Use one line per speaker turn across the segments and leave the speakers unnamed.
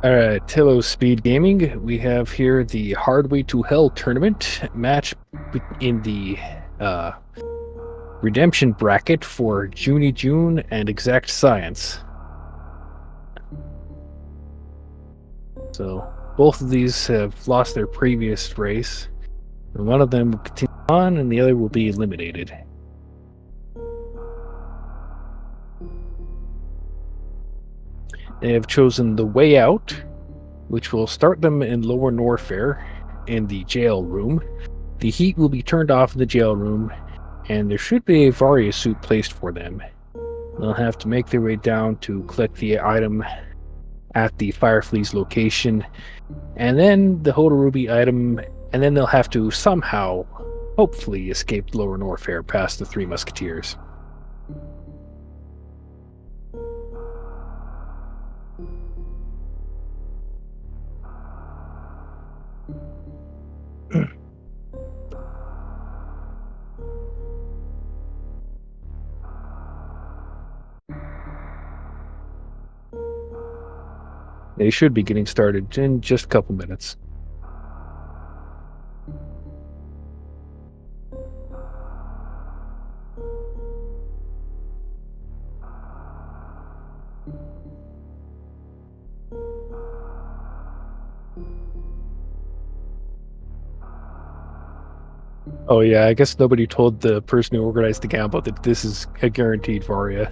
Alright, hello Speed Gaming. We have here the Hardway to Hell tournament match in the uh, redemption bracket for jooniejoone and EXAKTScience. So both of these have lost their previous race. And one of them will continue on and the other will be eliminated. They have chosen the way out, which will start them in Lower Norfair in the jail room. The heat will be turned off in the jail room, and there should be a Varia suit placed for them. They'll have to make their way down to collect the item at the Fireflea's location, and then the Hodoruby item, and then they'll have to somehow, hopefully, escape Lower Norfair past the Three Musketeers. They should be getting started in just a couple minutes. Oh yeah, I guess nobody told the person who organized the gamble that this is a guaranteed Varia.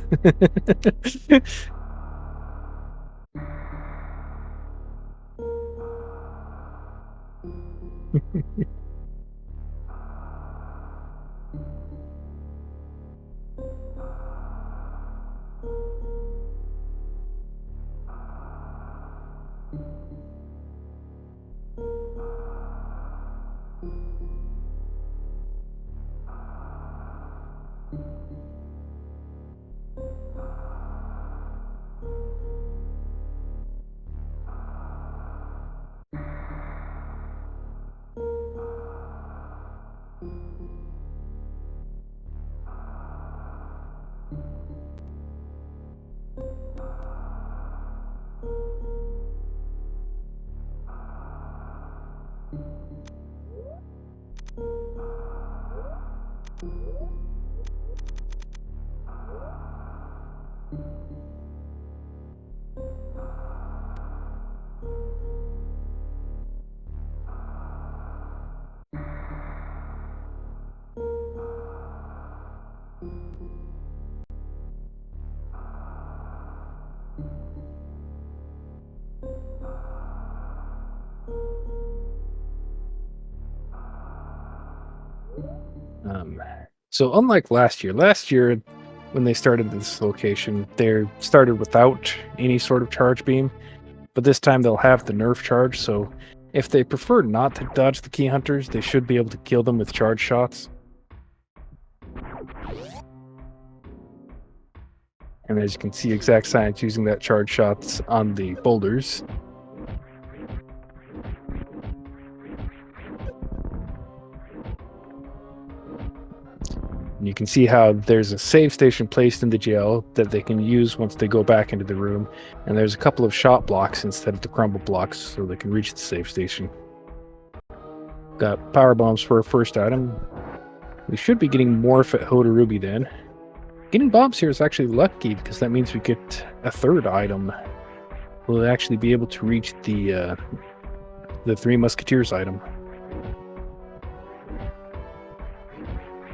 So unlike last year when they started this location, they started without any sort of charge beam, but this time they'll have the nerf charge, so if they prefer not to dodge the key hunters, they should be able to kill them with charge shots. And as you can see, EXAKTScience using that charge shots on the boulders. And you can see how there's a save station placed in the jail that they can use once they go back into the room. And there's a couple of shot blocks instead of the crumble blocks so they can reach the save station. Got power bombs for our first item. We should be getting Morph at Hodoruby then. Getting bombs here is actually lucky because that means we get a third item. We'll actually be able to reach the Three Musketeers item.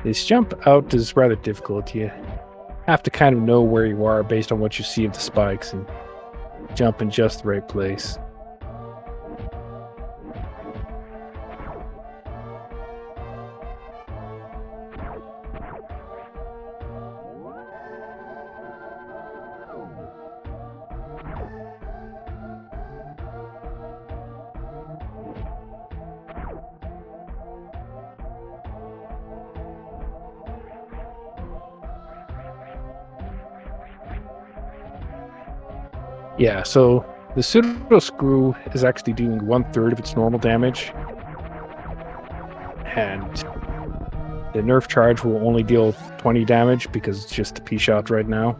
This jump out is rather difficult. You have to kind of know where you are based on what you see of the spikes and jump in just the right place. Yeah, so the pseudo screw is actually doing 1/3 of its normal damage, and the nerf charge will only deal 20 damage because it's just a P-shot right now.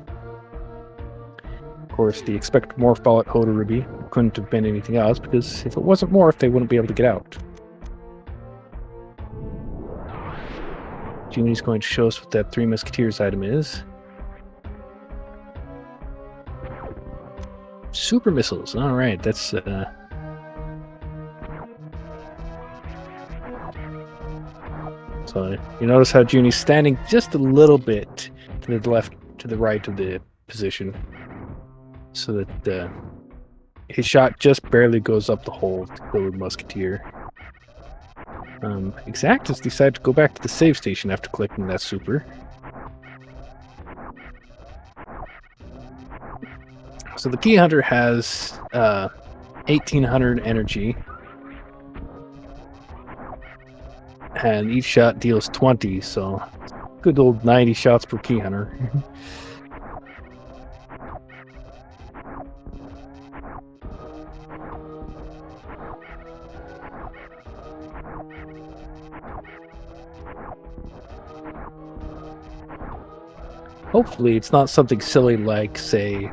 Of course, the expect morph ball at Hoda Ruby couldn't have been anything else, because if it wasn't morph, they wouldn't be able to get out. Junie's going to show us what that Three Musketeers item is. Super missiles. All right, that's so you notice how Junie's standing just a little bit to the left, to the right of the position, so that his shot just barely goes up the hole to kill the Musketeer. Exact has decided to go back to the save station after collecting that super. So the Key Hunter has 1800 energy, and each shot deals 20, so good old 90 shots per Key Hunter. Hopefully it's not something silly like, say,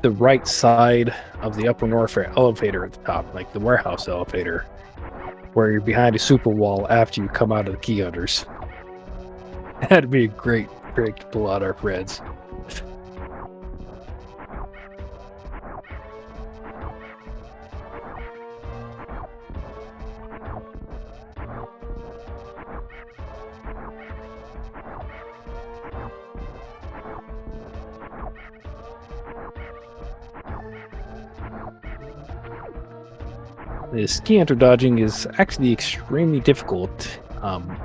the right side of the upper north elevator at the top, like the warehouse elevator, where you're behind a super wall after you come out of the Key Hunters. That'd be a great trick to pull out our Reds. This Key Hunter dodging is actually extremely difficult.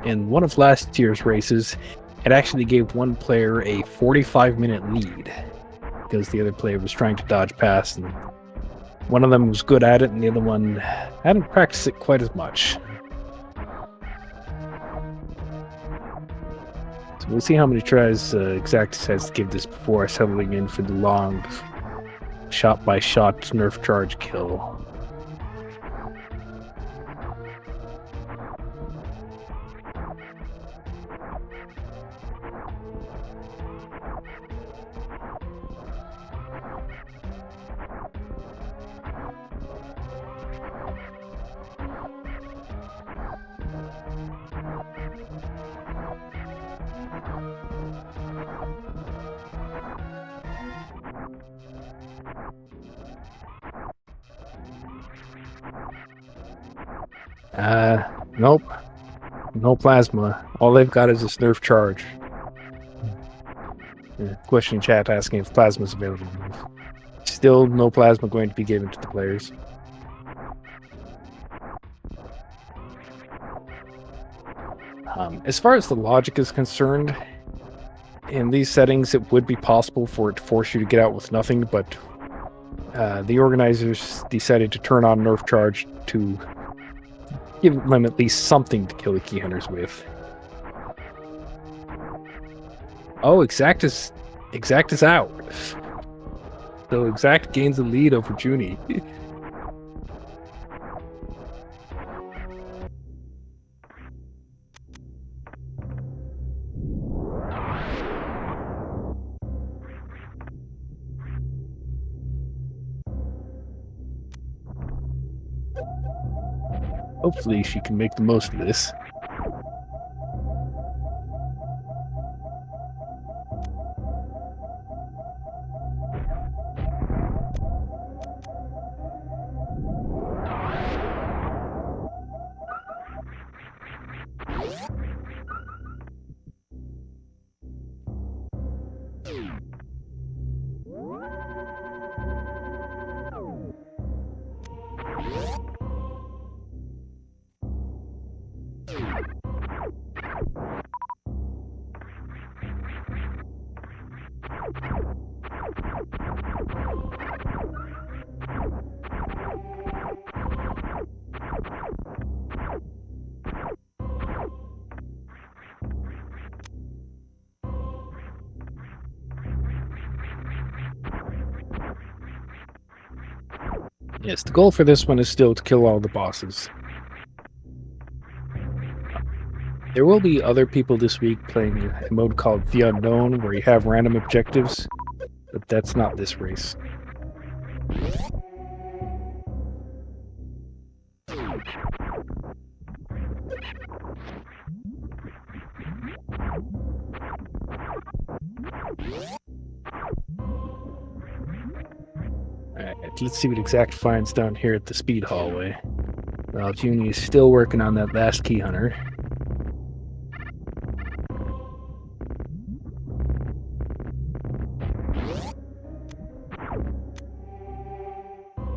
In one of last year's races, it actually gave one player a 45-minute lead because the other player was trying to dodge past, and one of them was good at it and the other one hadn't practiced it quite as much. So we'll see how many tries EXAKTScience has to give this before settling in for the long shot-by-shot nerf charge kill. Nope. No plasma. All they've got is this nerf charge. Question in chat asking if plasma is available. Still no plasma going to be given to the players. As far as the logic is concerned, in these settings it would be possible for it to force you to get out with nothing, but the organizers decided to turn on nerf charge to give them at least something to kill the Key Hunters with. Oh, Exact is out. So Exact gains the lead over Junie. Hopefully she can make the most of this. Yes, the goal for this one is still to kill all the bosses. There will be other people this week playing a mode called The Unknown, where you have random objectives, but that's not this race. let's see what Exact finds down here at the speed hallway. Well, Junie is still working on that last key hunter.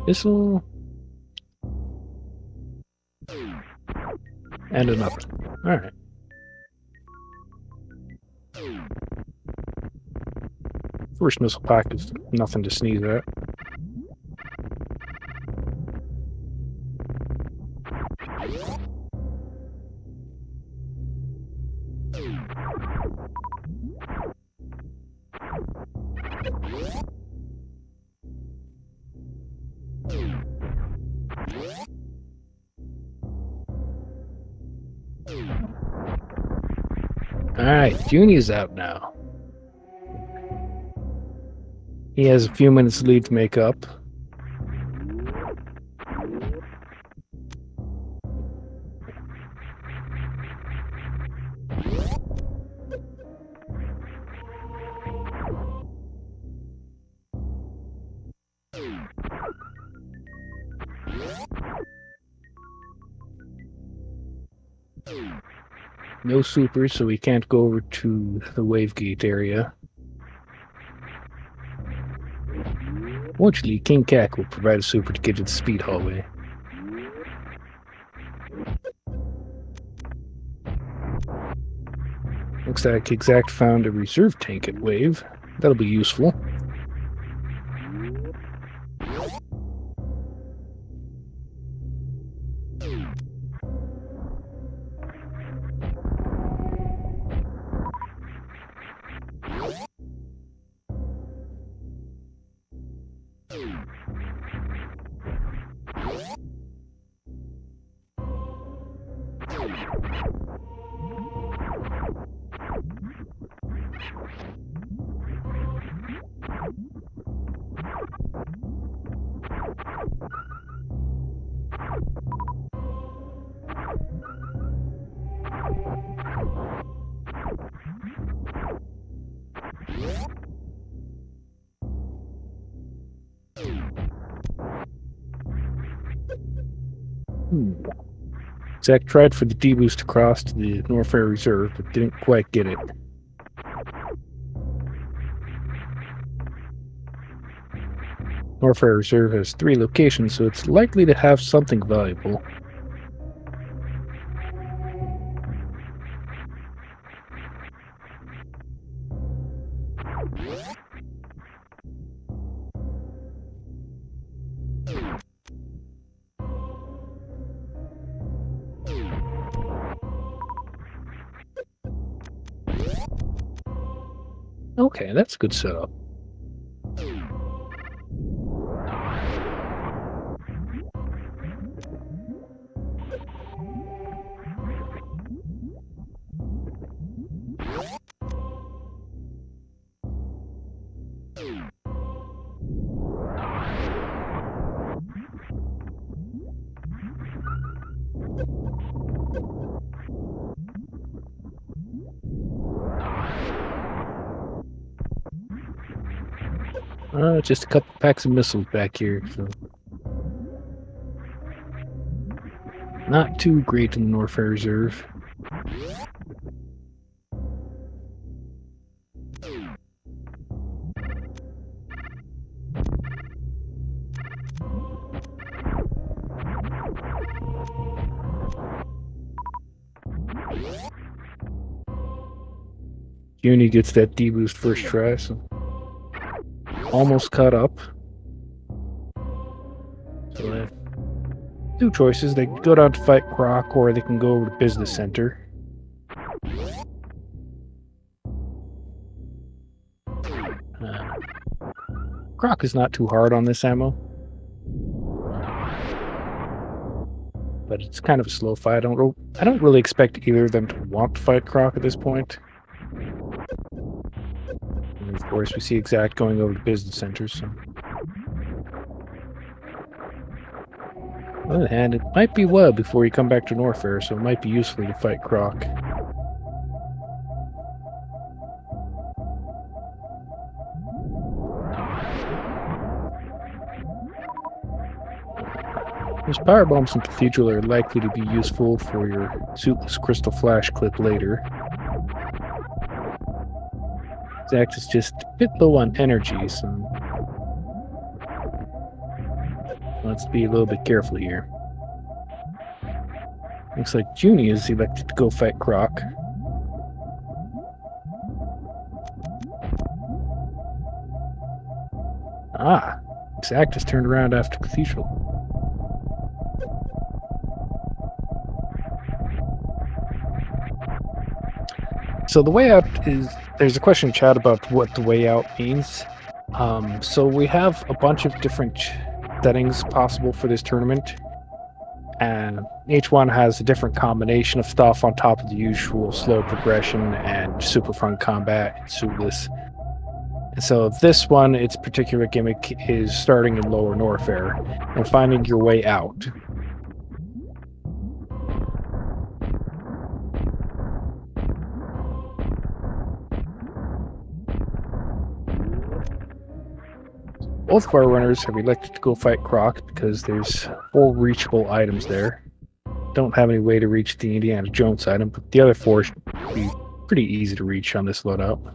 Missile. And another. Alright. First missile pack is nothing to sneeze at. Alright, Junie's out now. He has a few minutes lead to make up. No supers, so we can't go over to the wave gate area. Fortunately, King Kak will provide a super to get to the speed hallway. Looks like Exact found a reserve tank at wave. That'll be useful. Zach tried for the D-boost across to the Norfair Reserve, but didn't quite get it. Norfair Reserve has 3 locations, so it's likely to have something valuable. Okay, that's a good setup. Just a couple packs of missiles back here, so not too great in the Norfair Reserve. Junie gets that D-boost first try, so almost caught up. So they have 2 choices. They can go down to fight Croc, or they can go over to Business Center. Croc is not too hard on this ammo, but it's kind of a slow fight. I don't really expect either of them to want to fight Croc at this point. And of course, we see Exact going over to Business Center. So, on the other hand, it might be well before you come back to Norfair, so it might be useful to fight Croc. Those power bombs in Cathedral are likely to be useful for your suitless crystal flash clip later. Zax is just a bit low on energy, so let's be a little bit careful here. Looks like Junie is elected to go fight Croc. Ah, EXAKTS turned around after Cathedral. So the way out is, there's a question in chat about what the way out means. So we have a bunch of different settings possible for this tournament, and each one has a different combination of stuff on top of the usual slow progression and super fun combat and suitless. And so this one, its particular gimmick is starting in Lower Norfair and finding your way out. Both of our runners have elected to go fight Croc because there's 4 reachable items there. Don't have any way to reach the Indiana Jones item, but the other 4 should be pretty easy to reach on this loadout.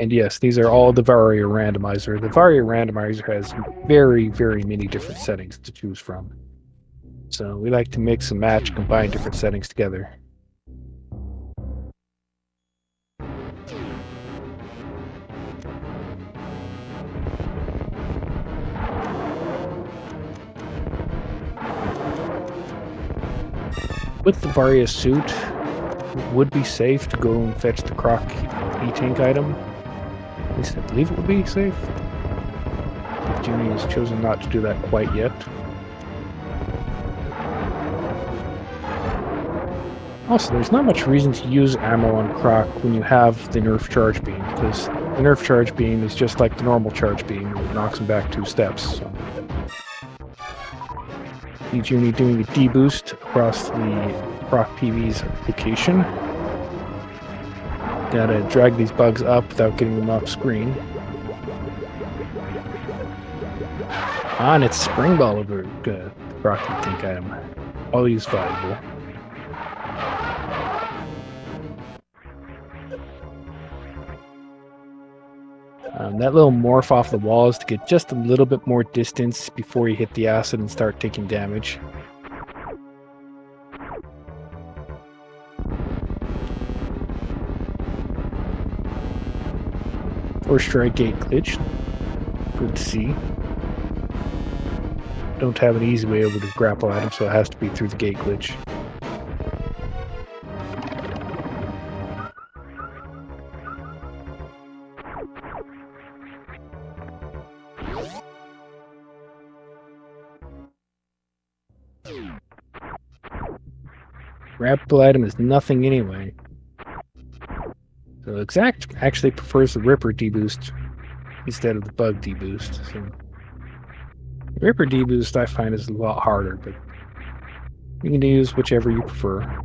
And yes, these are all the Varia Randomizer. The Varia Randomizer has very, very many different settings to choose from. So we like to mix and match, combine different settings together. With the Varia suit, it would be safe to go and fetch the Croc E-Tank item. At least I believe it would be safe. Junie has chosen not to do that quite yet. Also, there's not much reason to use ammo on Croc when you have the Nerf Charge Beam, because the Nerf Charge Beam is just like the normal Charge Beam. It knocks him back 2 steps. So. See Junie doing the D-boost across the Croc PV's location. Gotta drag these bugs up without getting them off screen. And it's Spring Ball over the Croc tank item. Always valuable. That little morph off the wall is to get just a little bit more distance before you hit the acid and start taking damage. Or strike gate glitch. Good to see. Don't have an easy way over to grapple at him, so it has to be through the gate glitch. Grapple item is nothing anyway. So EXAKTS actually prefers the Ripper deboost instead of the Bug deboost. So the Ripper deboost I find is a lot harder, but you can use whichever you prefer.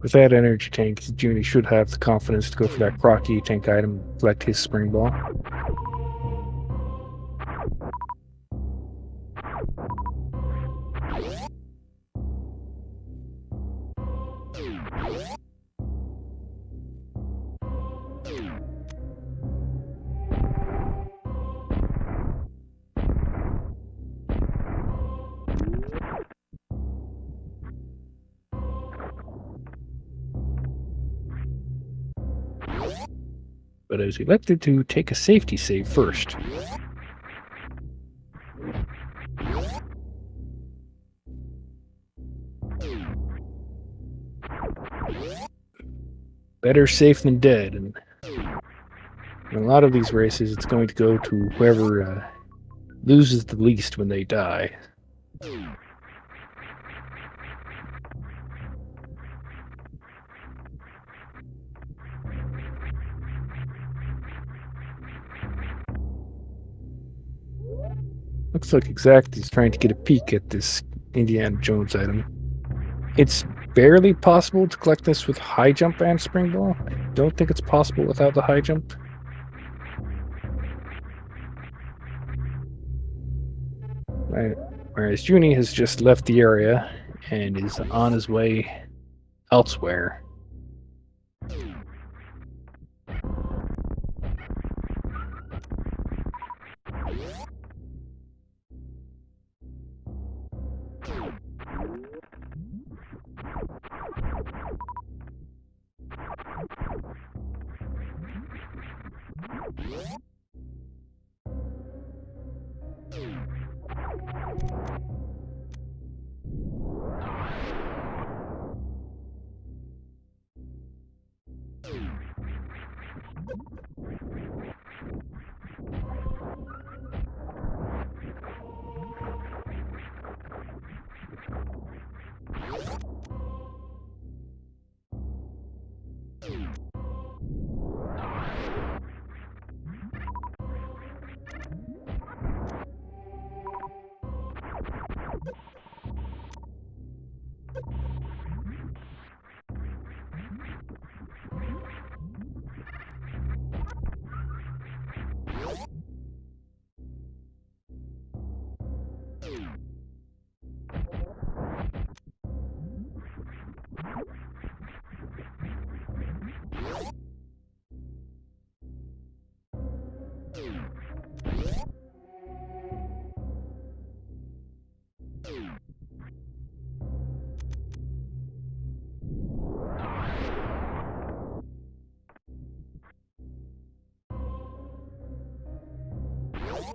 With that energy tank, Junie should have the confidence to go for that Croc E-Tank item and collect his Spring Ball. But I was elected to take a safety save first. Better safe than dead, and In a lot of these races, it's going to go to whoever loses the least when they die. Looks like EXAKTScience is trying to get a peek at this Indiana Jones item. It's barely possible to collect this with high jump and spring ball. I don't think it's possible without the high jump. Right. Whereas Joonie has just left the area and is on his way elsewhere.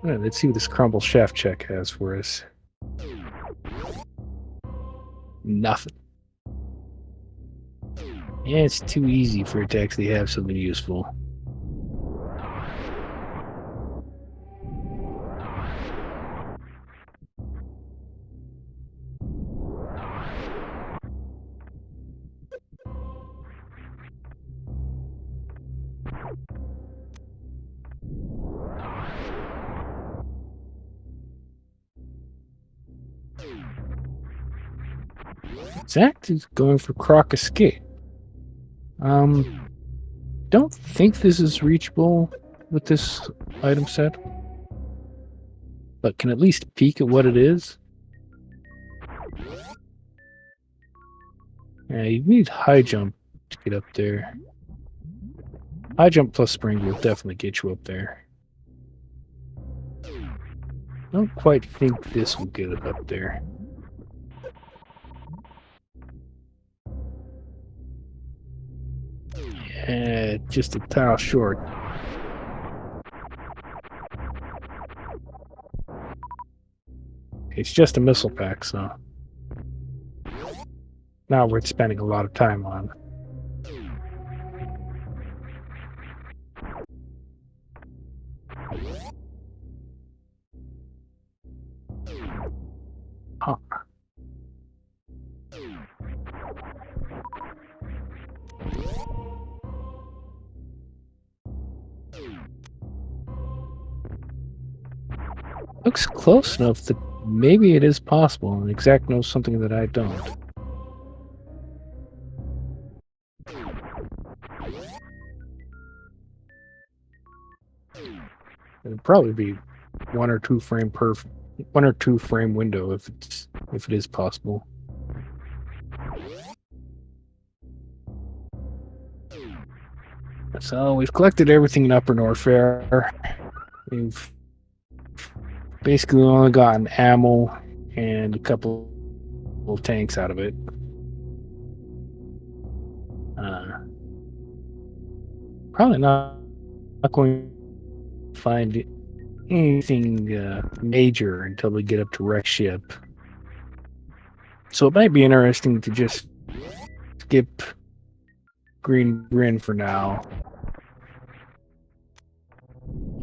Let's see what this crumble shaft check has for us. Nothing. Yeah, it's too easy for it to actually have something useful. EXAKTScience is going for Croc Escape. Don't think this is reachable with this item set, but can at least peek at what it is. Yeah, you need high jump to get up there. High jump plus spring will definitely get you up there. Don't quite think this will get it up there. Yeah, just a tile short. It's just a missile pack, so not worth spending a lot of time on. Huh. Looks close enough that maybe it is possible, and EXAKTScience knows something that I don't. It'd probably be 1 or 2 frame window if it is possible. So we've collected everything in Upper Norfair. We've basically only gotten ammo and a couple of tanks out of it. Probably not going to find anything major until we get up to wreck ship. So it might be interesting to just skip Green Grin for now.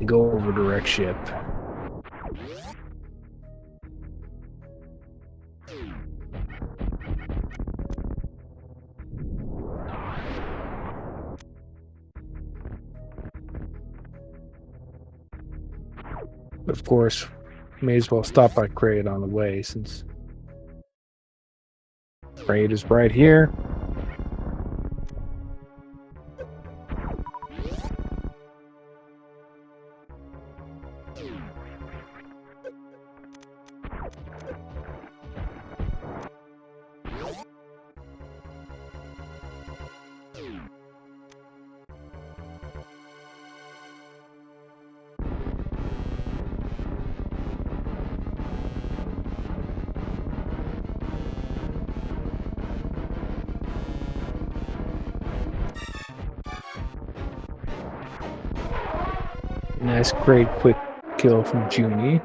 and go over to wreck ship. Of course, may as well stop by Crate on the way, since Crate is right here. Nice, great, quick kill from Junie.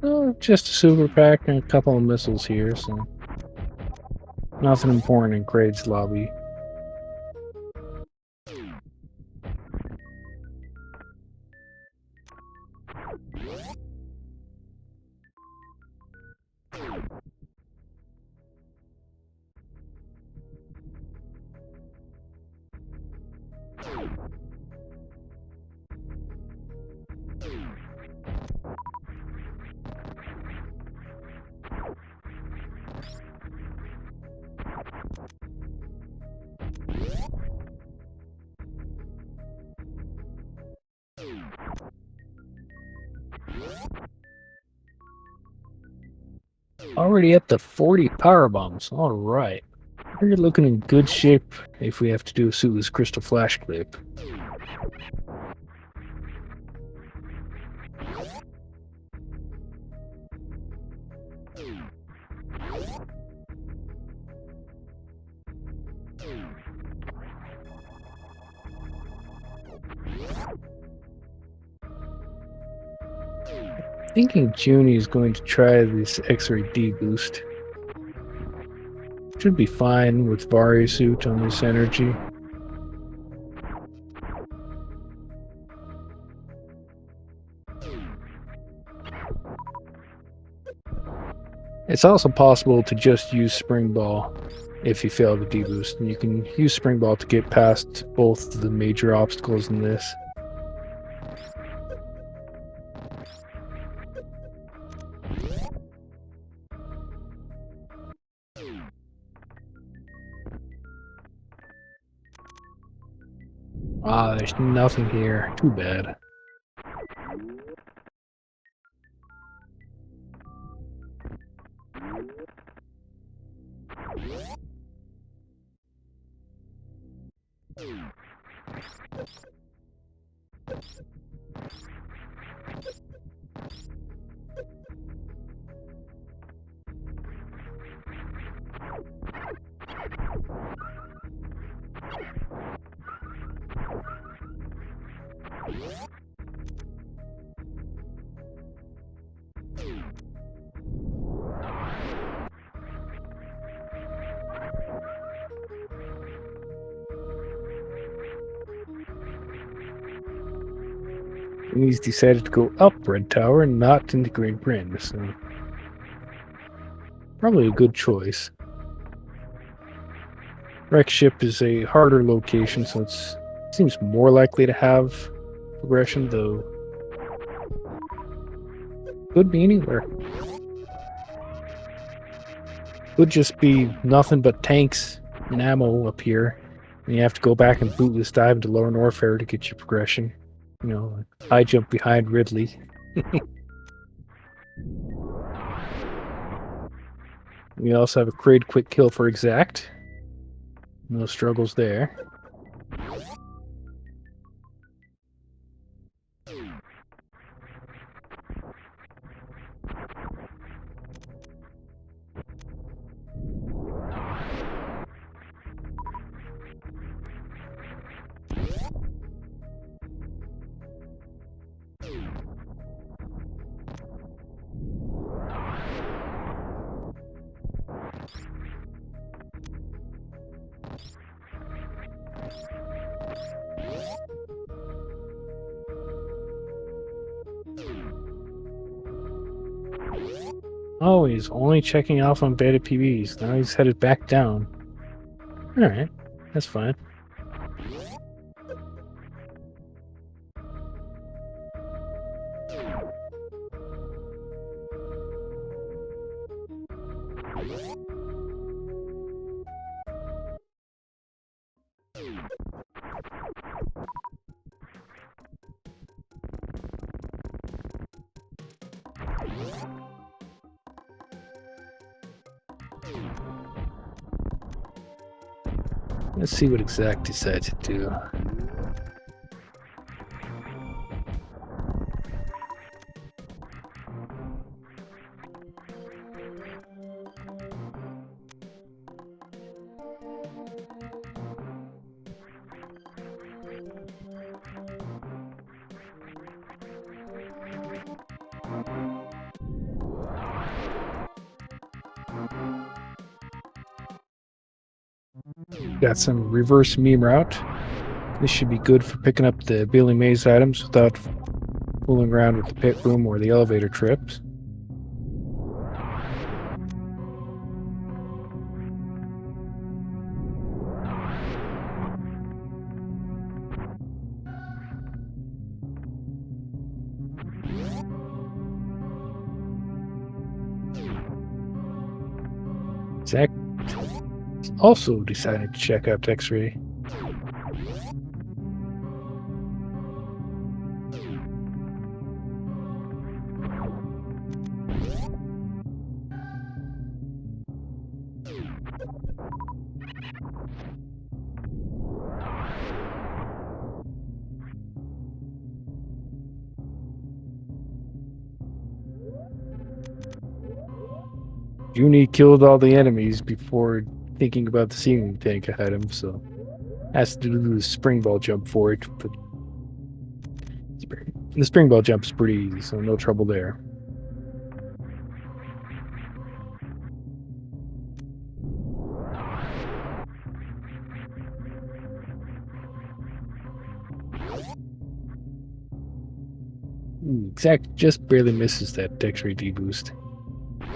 Oh, just a super pack and a couple of missiles here, so nothing important in Craig's lobby. Already up to 40 power bombs. All right. We're looking in good shape if we have to do a Sulu's Crystal Flash clip. Thinking Junie is going to try this X-ray D boost. Should be fine with Vari suit on this energy. It's also possible to just use Spring Ball if you fail the D boost, and you can use Spring Ball to get past both the major obstacles in this. Ah, there's nothing here. Too bad. And he's decided to go up Red Tower and not into Great Britain, so probably a good choice. Wreck Ship is a harder location, so it seems more likely to have progression, though could be anywhere. Could just be nothing but tanks and ammo up here, And you have to go back and bootless dive into Lower Norfair to get your progression. You know, like high jump behind Ridley. We also have a crate quick kill for Exact. No struggles there. Oh, he's only checking off on beta PBs. Now he's headed back down. Alright, that's fine. Let's see what Exact decides to do. Got some reverse meme route. This should be good for picking up the Billy Mays items without fooling around with the pit room or the elevator trips. Zach also decided to check out X-Ray. Joonie killed all the enemies before thinking about the ceiling tank ahead of him, so has to do the spring ball jump for it. But the spring ball jump is pretty easy, so no trouble there. Exact just barely misses that X-ray D-boost.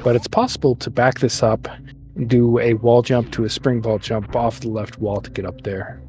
But it's possible to back this up and do a wall jump to a spring ball jump off the left wall to get up there.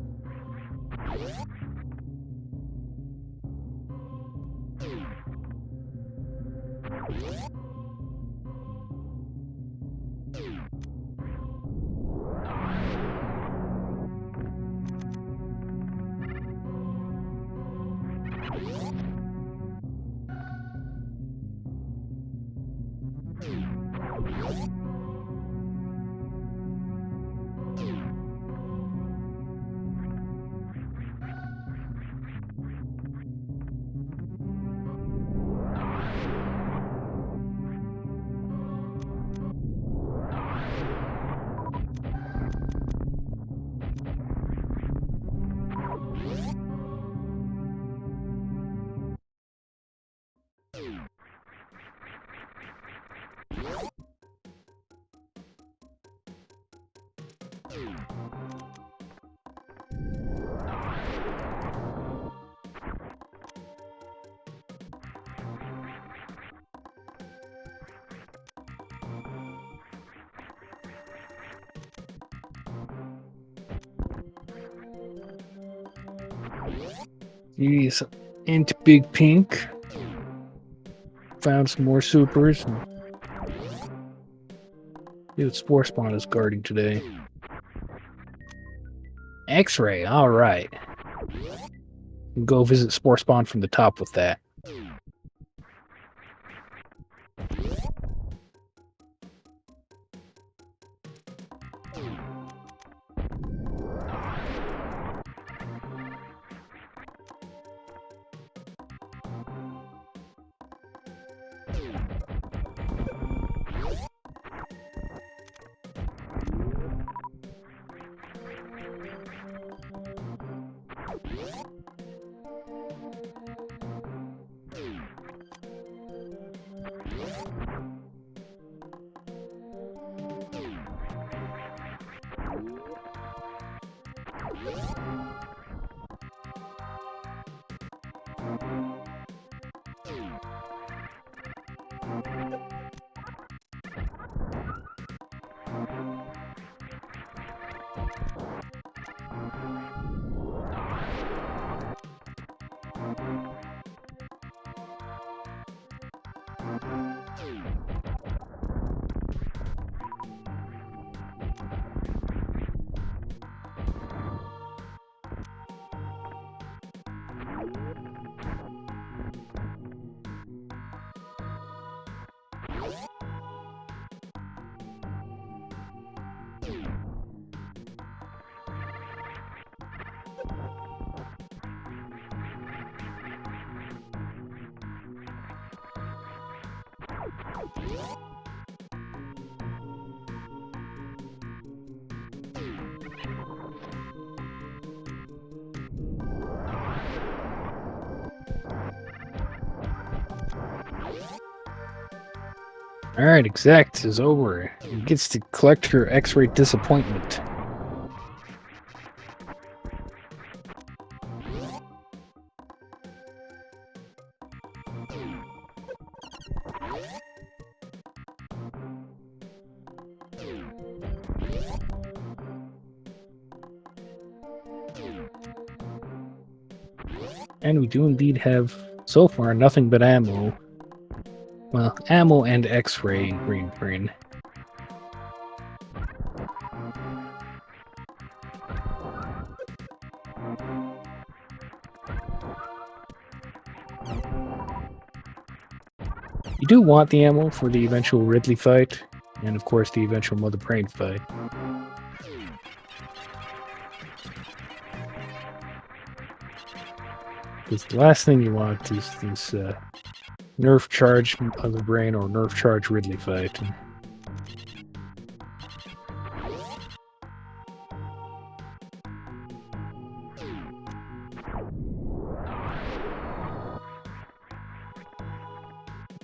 He's into Big Pink. Found some more supers. See what Spore Spawn is guarding today. X-ray, all right. Go visit Spore Spawn from the top with that. All right, Exact is over. He gets to collect her X-ray disappointment. And we do indeed have, so far, nothing but ammo. Well, ammo and X-ray green. You do want the ammo for the eventual Ridley fight, and of course the eventual Mother Brain fight. Because the last thing you want is this Nerf Charge Mother Brain or Nerf Charge Ridley fight.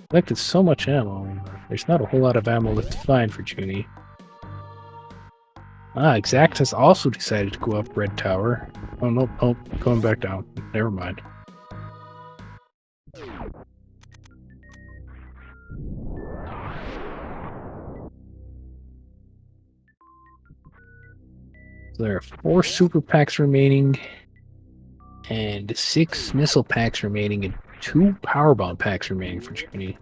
Collected so much ammo. There's not a whole lot of ammo left to find for Junie. Ah, Exact has also decided to go up Red Tower. Oh, nope, going back down. Never mind. So there are 4 super packs remaining, and 6 missile packs remaining, and 2 power bomb packs remaining for Junie.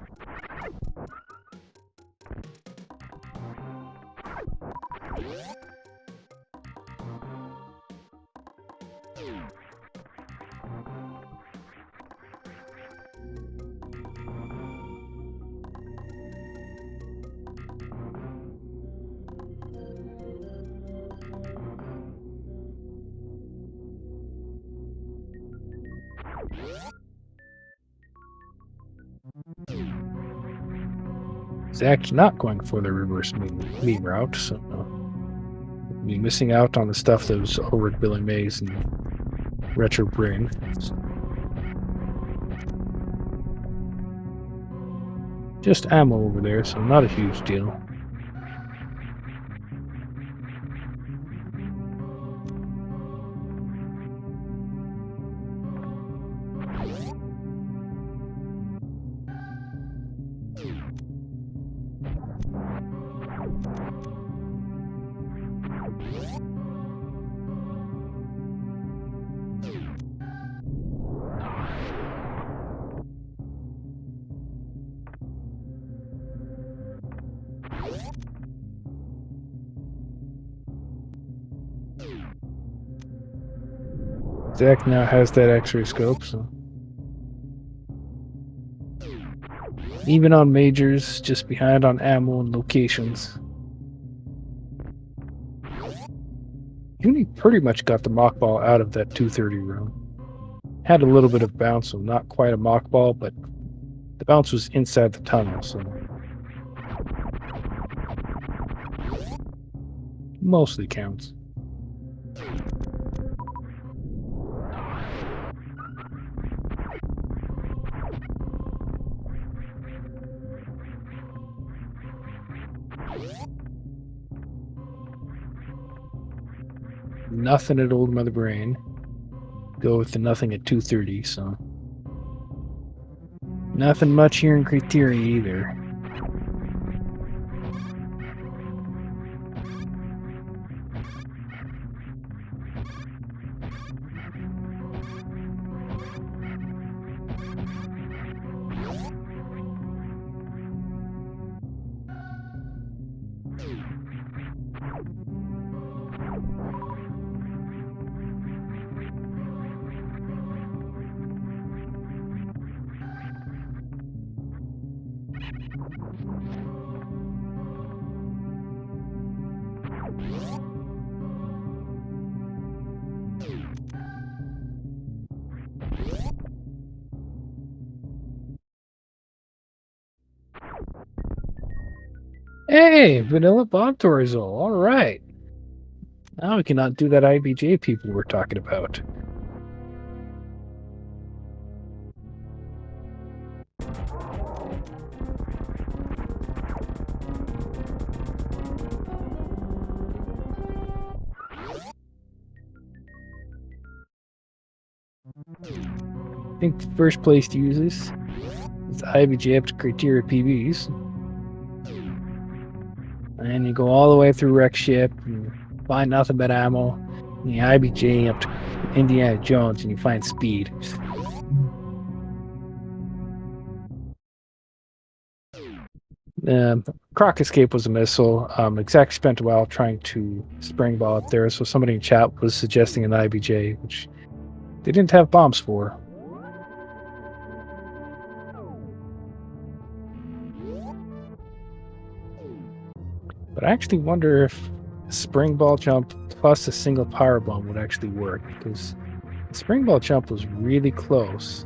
Exact not going for the reverse meme route, so we'll be missing out on the stuff that was over Billy Mays and Retro Brain. Just ammo over there, so not a huge deal. Zach now has that X-ray scope, so even on majors, just behind on ammo and locations. Joonie pretty much got the mock ball out of that 230 room. Had a little bit of bounce, so not quite a mock ball, but the bounce was inside the tunnel, so mostly counts. Nothing at Old Mother Brain. Go with the nothing at 230, so nothing much here in Criteria either. Hey, Vanilla Bomb Torzel, alright. Now we cannot do that IBJ people were talking about. I think the first place to use this is the IBJ up to Criteria PBs. And you go all the way through Wreck Ship and find nothing but ammo. And the IBJ up to Indiana Jones and you find speed. Croc Escape was a missile. EXAKT spent a while trying to spring ball up there, so somebody in chat was suggesting an IBJ, which they didn't have bombs for. But I actually wonder if a spring ball jump plus a single power bomb would actually work, because the spring ball jump was really close.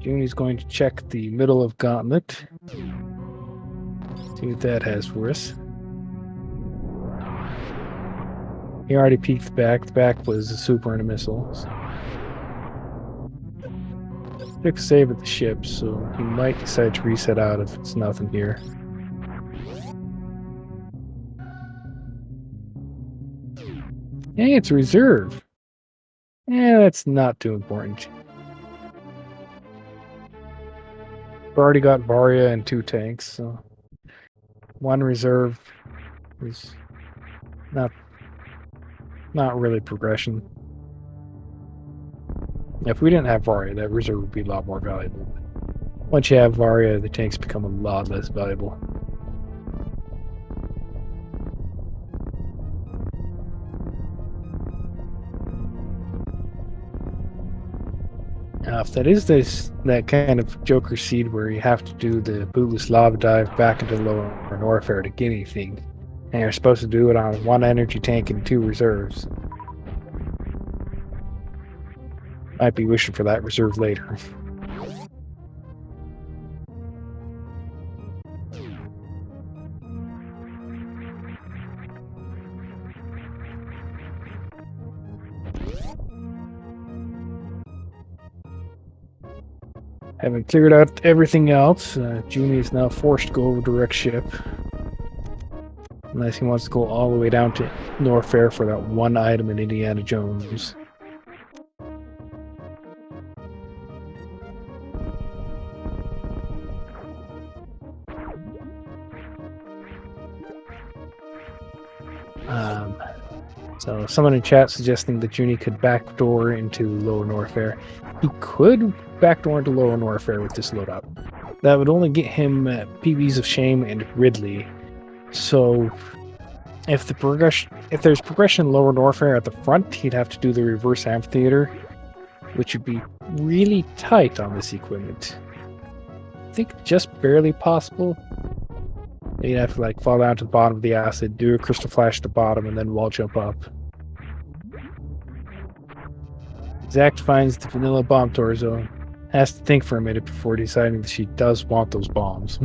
Joonie's going to check the middle of Gauntlet. See what that has for us. He already peeked the back. The back was a super and a missile. So. Took a save at the ship, so he might decide to reset out if it's nothing here. Hey, it's a reserve. Yeah, that's not too important. We've already got Varia and 2 tanks, so one reserve is not really progression. If we didn't have Varia, that reserve would be a lot more valuable. Once you have Varia, the tanks become a lot less valuable. Now, if that is that kind of Joker seed where you have to do the bootless lava dive back into lower Norfair to get anything, and you're supposed to do it on 1 energy tank and 2 reserves, might be wishing for that reserve later. Having cleared out everything else, Joonie is now forced to go over to Wreck Ship. Unless he wants to go all the way down to Norfair for that 1 item in Indiana Jones. So someone in chat suggesting that Joonie could backdoor into Lower Norfair. He could backdoor into Lower Norfair with this loadout. that would only get him PBs of Shame and Ridley. So if there's progression in Lower Norfair at the front, he'd have to do the reverse amphitheater, which would be really tight on this equipment. I think just barely possible. You'd have to like fall down to the bottom of the acid, do a crystal flash at the bottom, and then wall jump up. Exact finds the vanilla bomb torso. Has to think for a minute before deciding that she does want those bombs.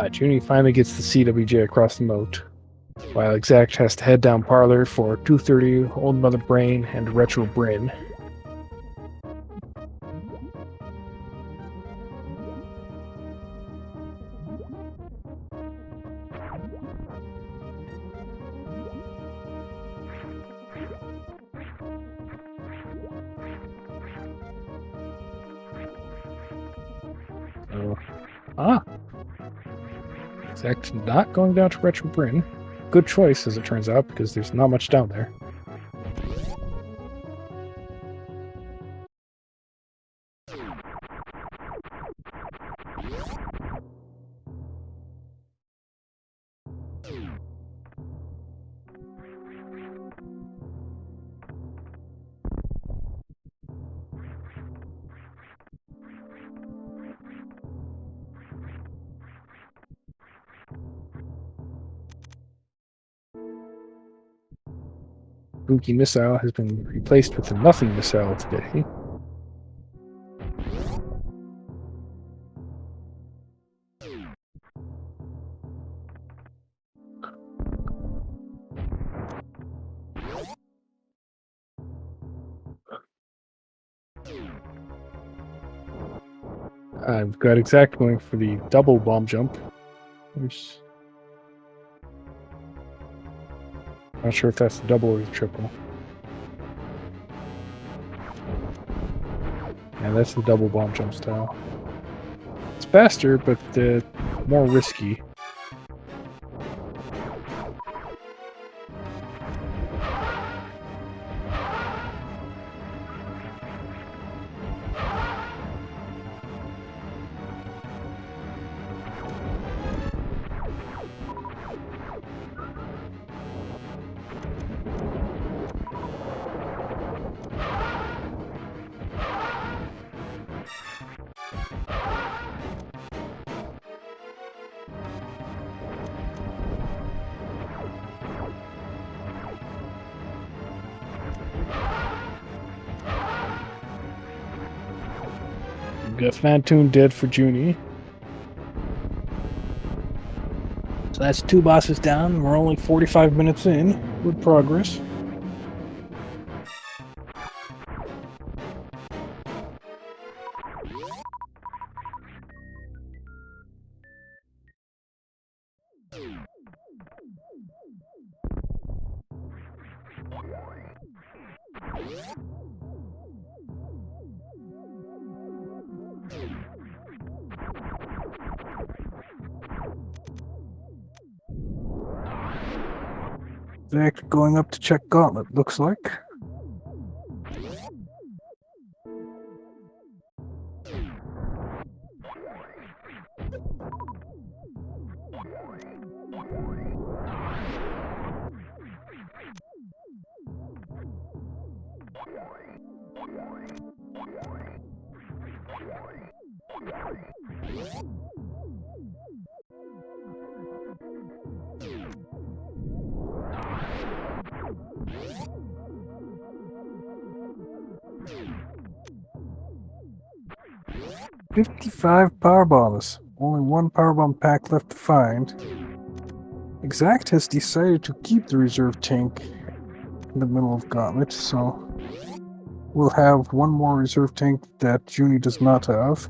Junie finally gets the CWJ across the moat, while Exact has to head down Parlor for 230, Old Mother Brain, and Retro Bryn. Exact not going down to Retro Bryn. Good choice, as it turns out, because there's not much down there. Spooky Missile has been replaced with the Nothing Missile today. I've got Exact going for the double bomb jump. Not sure if that's the double or the triple. Yeah, that's the double bomb jump style. It's faster, but more risky. Got Fantoon dead for Junie. So that's 2 bosses down. We're only 45 minutes in. Good progress. Exact going up to check Gauntlet, looks like. "55 power bombs. Only 1 powerbomb pack left to find. Exact has decided to keep the reserve tank
in the middle of Gauntlet, so we'll have one more reserve tank that Junie does not have.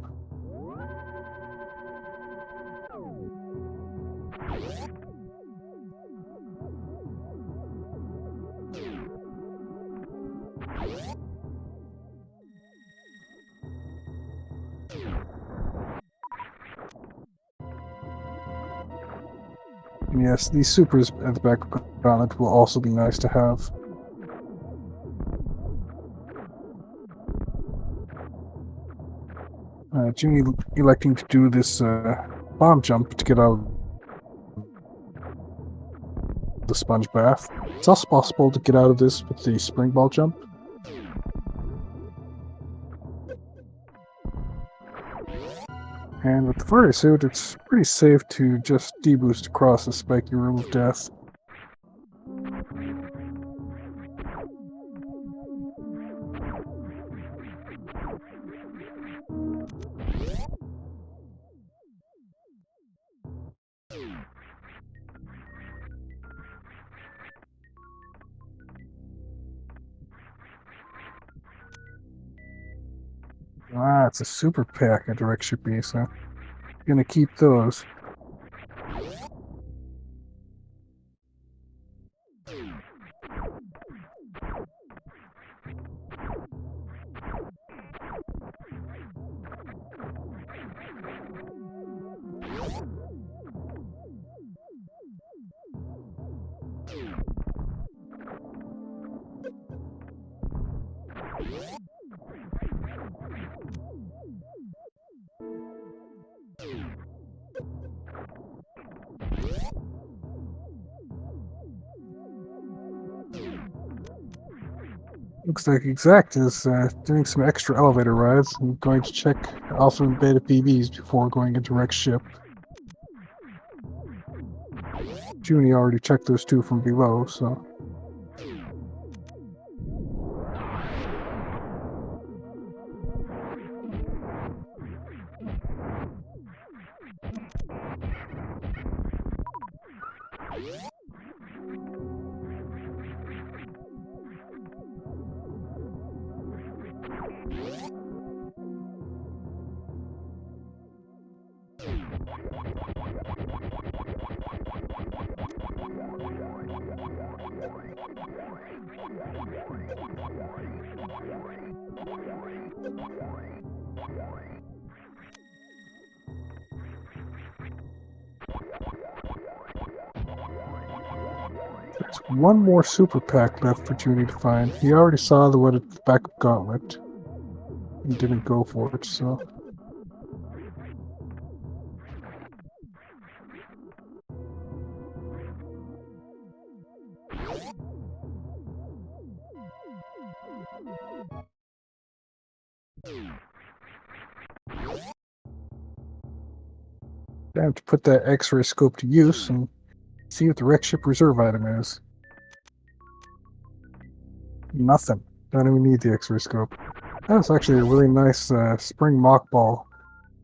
And yes, these supers at the back of Gauntlet will also be nice to have. Junie electing to do this bomb jump to get out of the sponge bath. It's also possible to get out of this with the spring ball jump. And with the furry suit, it's pretty safe to just deboost across the spiky room of death. Ah, it's a super pack at Direct Ship B, so gonna keep those. Looks like Exact is doing some extra elevator rides and going to check Alpha and Beta PBs before going into Direct Ship. Junie already checked those two from below, so... There's one more super pack left for Junie to find. He already saw the one at the back of Gauntlet and didn't go for it, so... Time to put that X-ray scope to use and see what the wreck ship reserve item is. Nothing. Don't even need the X-ray scope. That's actually a really nice spring mock ball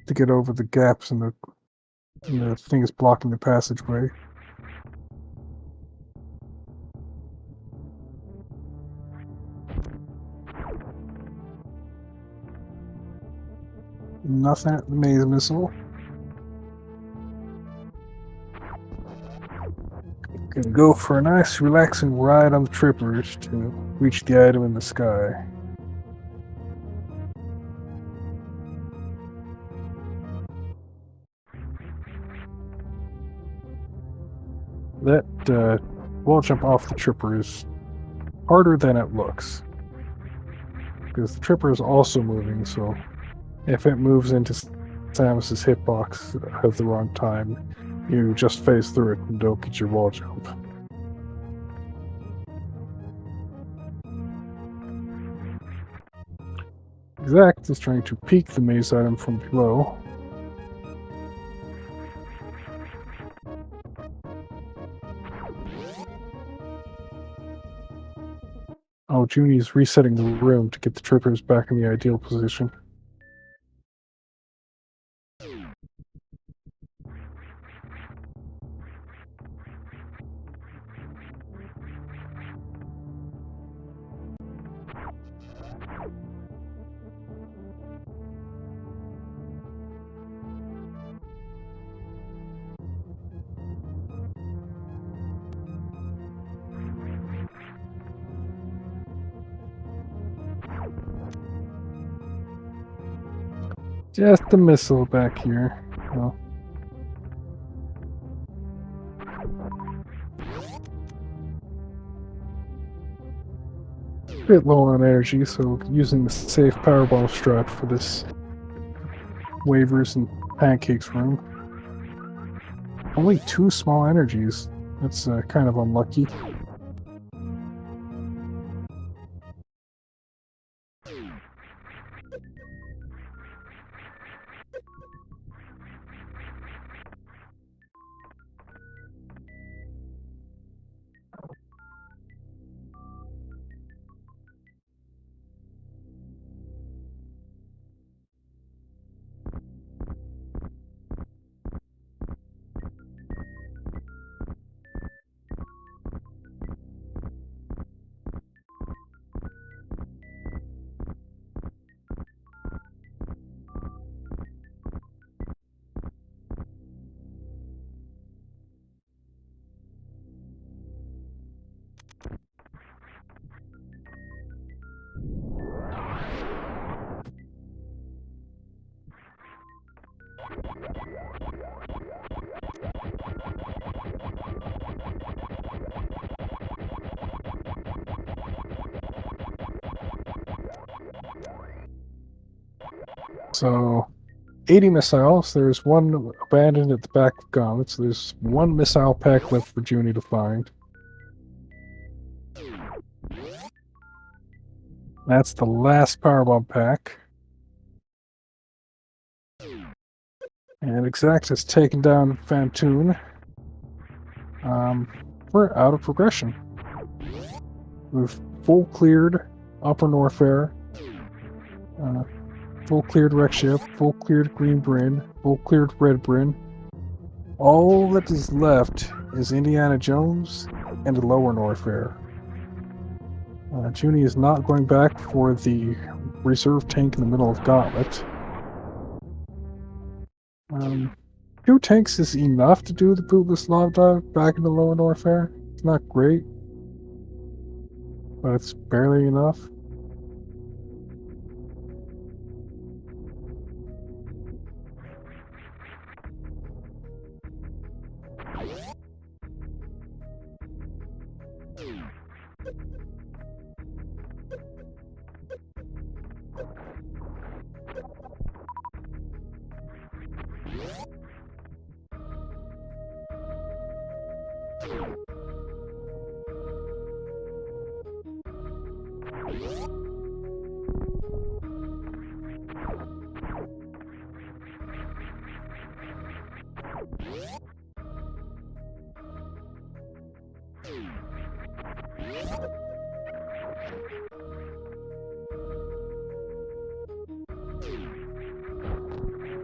to get over the gaps in the things blocking the passageway. Nothing at the maze missile. Gonna go for a nice relaxing ride on the trippers to reach the item in the sky. That wall jump off the tripper is harder than it looks. Because the tripper is also moving, so if it moves into Samus's hitbox at the wrong time, you just phase through it and don't get your wall jump. Exact is trying to peek the maze item from below. Oh, Junie's resetting the room to get the trippers back in the ideal position. Just a missile back here. Well, a bit low on energy, so using the safe Powerball strat for this waivers and pancakes room. Only 2 small energies. That's kind of unlucky. So, 80 missiles. There's one abandoned at the back of Gauntlet, so there's one missile pack left for Junie to find. That's the last Powerbomb pack. And Exact has taken down Fantoon. We're out of progression. We've full cleared Upper Norfair, full cleared Wreck Ship, full cleared Green Bryn, full cleared Red Bryn. All that is left is Indiana Jones and Lower Norfair. Junie is not going back for the reserve tank in the middle of Gauntlet. 2 tanks is enough to do the bootless lava dive back into Lower Norfair. It's not great, but it's barely enough.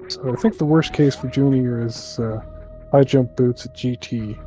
So I think the worst case for Junior is high jump boots at GT.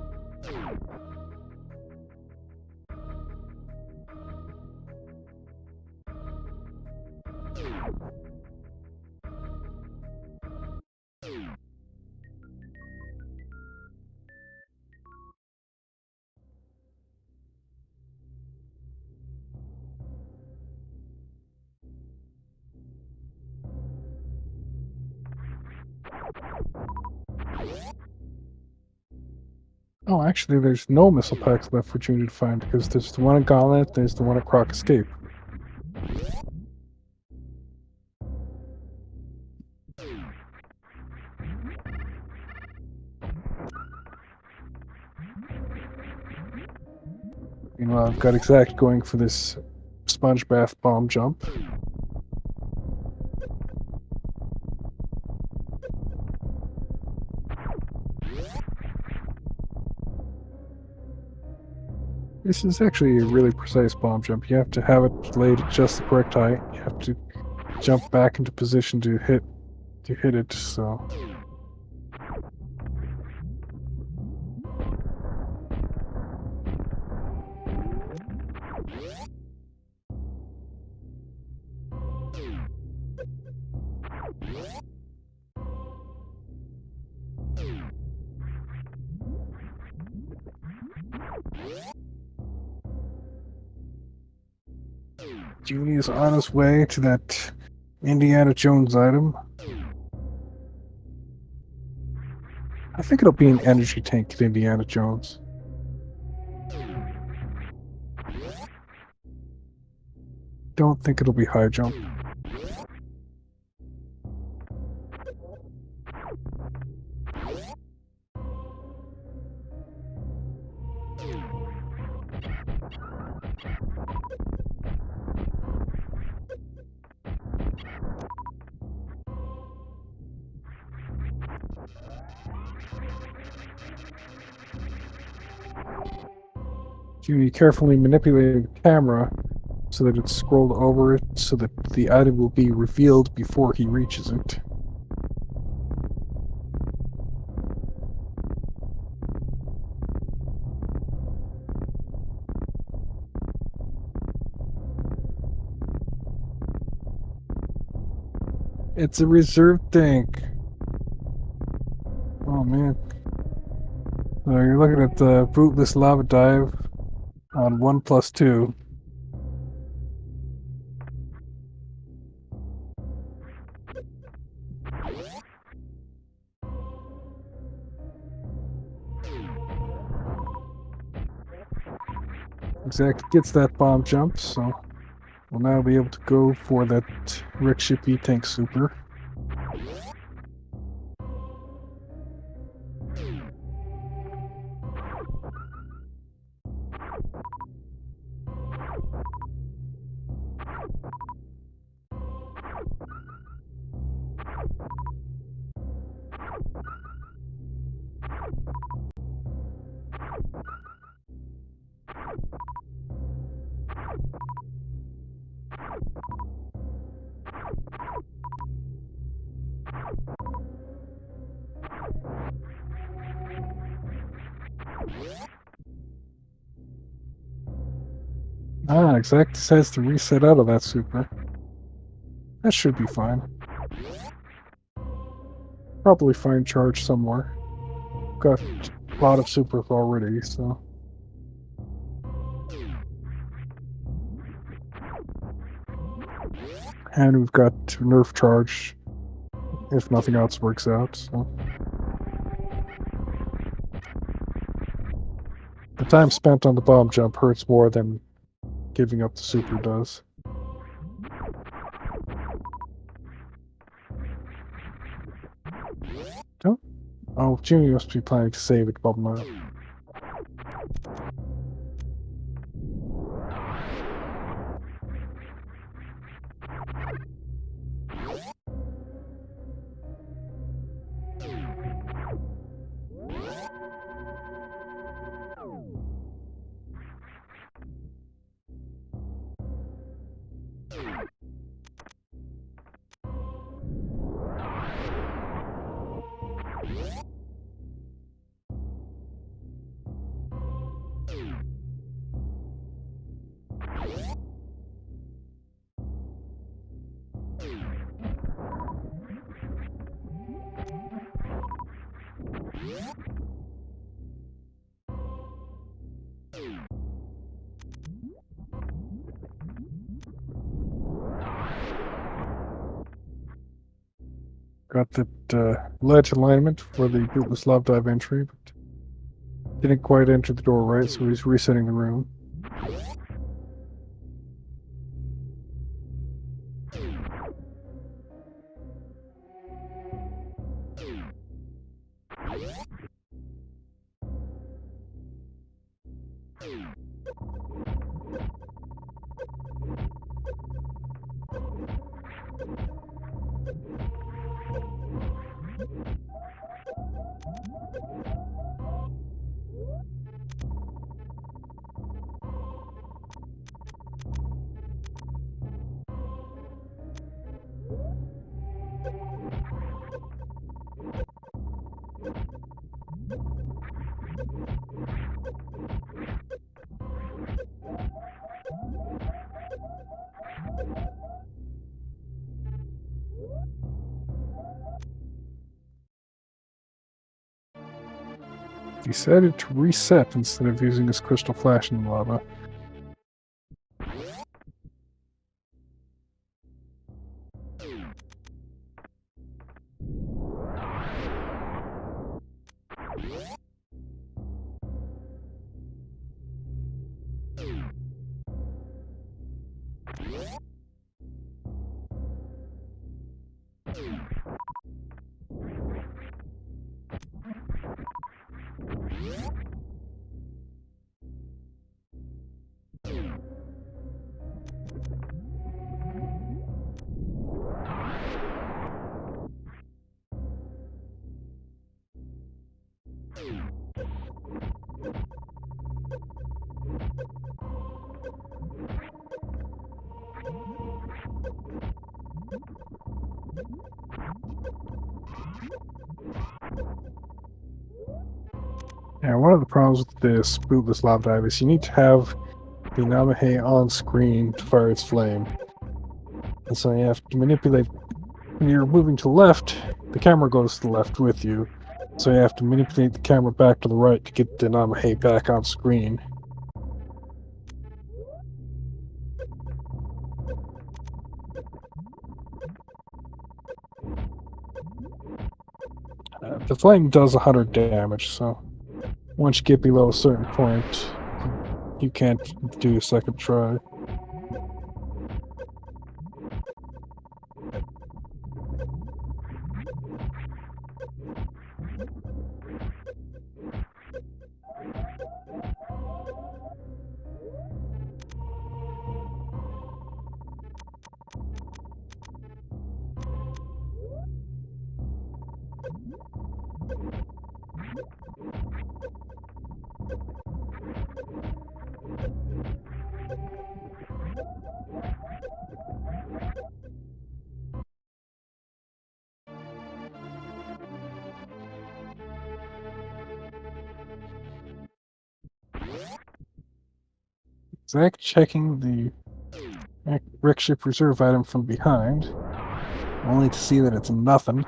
Oh, actually, there's no missile packs left for Junior to find because there's the one at Gauntlet, there's the one at Croc Escape. Meanwhile, I've got Exact going for this sponge bath bomb jump. This is actually a really precise bomb jump. You have to have it laid at just the correct height. You have to jump back into position to hit it, so... Junie is on his way to that Indiana Jones item. I think it'll be an energy tank in Indiana Jones. Don't think it'll be high jump. You carefully manipulate the camera so that it's scrolled over it so that the item will be revealed before he reaches it. It's a reserve tank. Oh man. So you're looking at the bootless lava dive on 1+2. Exact gets that bomb jump, so we'll now be able to go for that Rick Shippy tank super. Ah, EXAKTScience has to reset out of that super. That should be fine. Probably find charge somewhere. Got a lot of supers already, so. And we've got nerf charge if nothing else works out, so. The time spent on the bomb jump hurts more than giving up the super does. Oh, Jimmy must be planning to save it, bubble up. Got that ledge alignment for the bootless love dive entry, but didn't quite enter the door right, so he's resetting the room. Decided to reset instead of using his crystal flash in the lava. Yeah, one of the problems with this bootless lava dive is you need to have the Namahe on screen to fire its flame. And so you have to manipulate. When you're moving to the left, the camera goes to the left with you. So you have to manipulate the camera back to the right to get the Namahe back on screen. The flame does 100 damage, so once you get below a certain point, you can't do a second try. Zach checking the wreck ship reserve item from behind, only to see that it's nothing.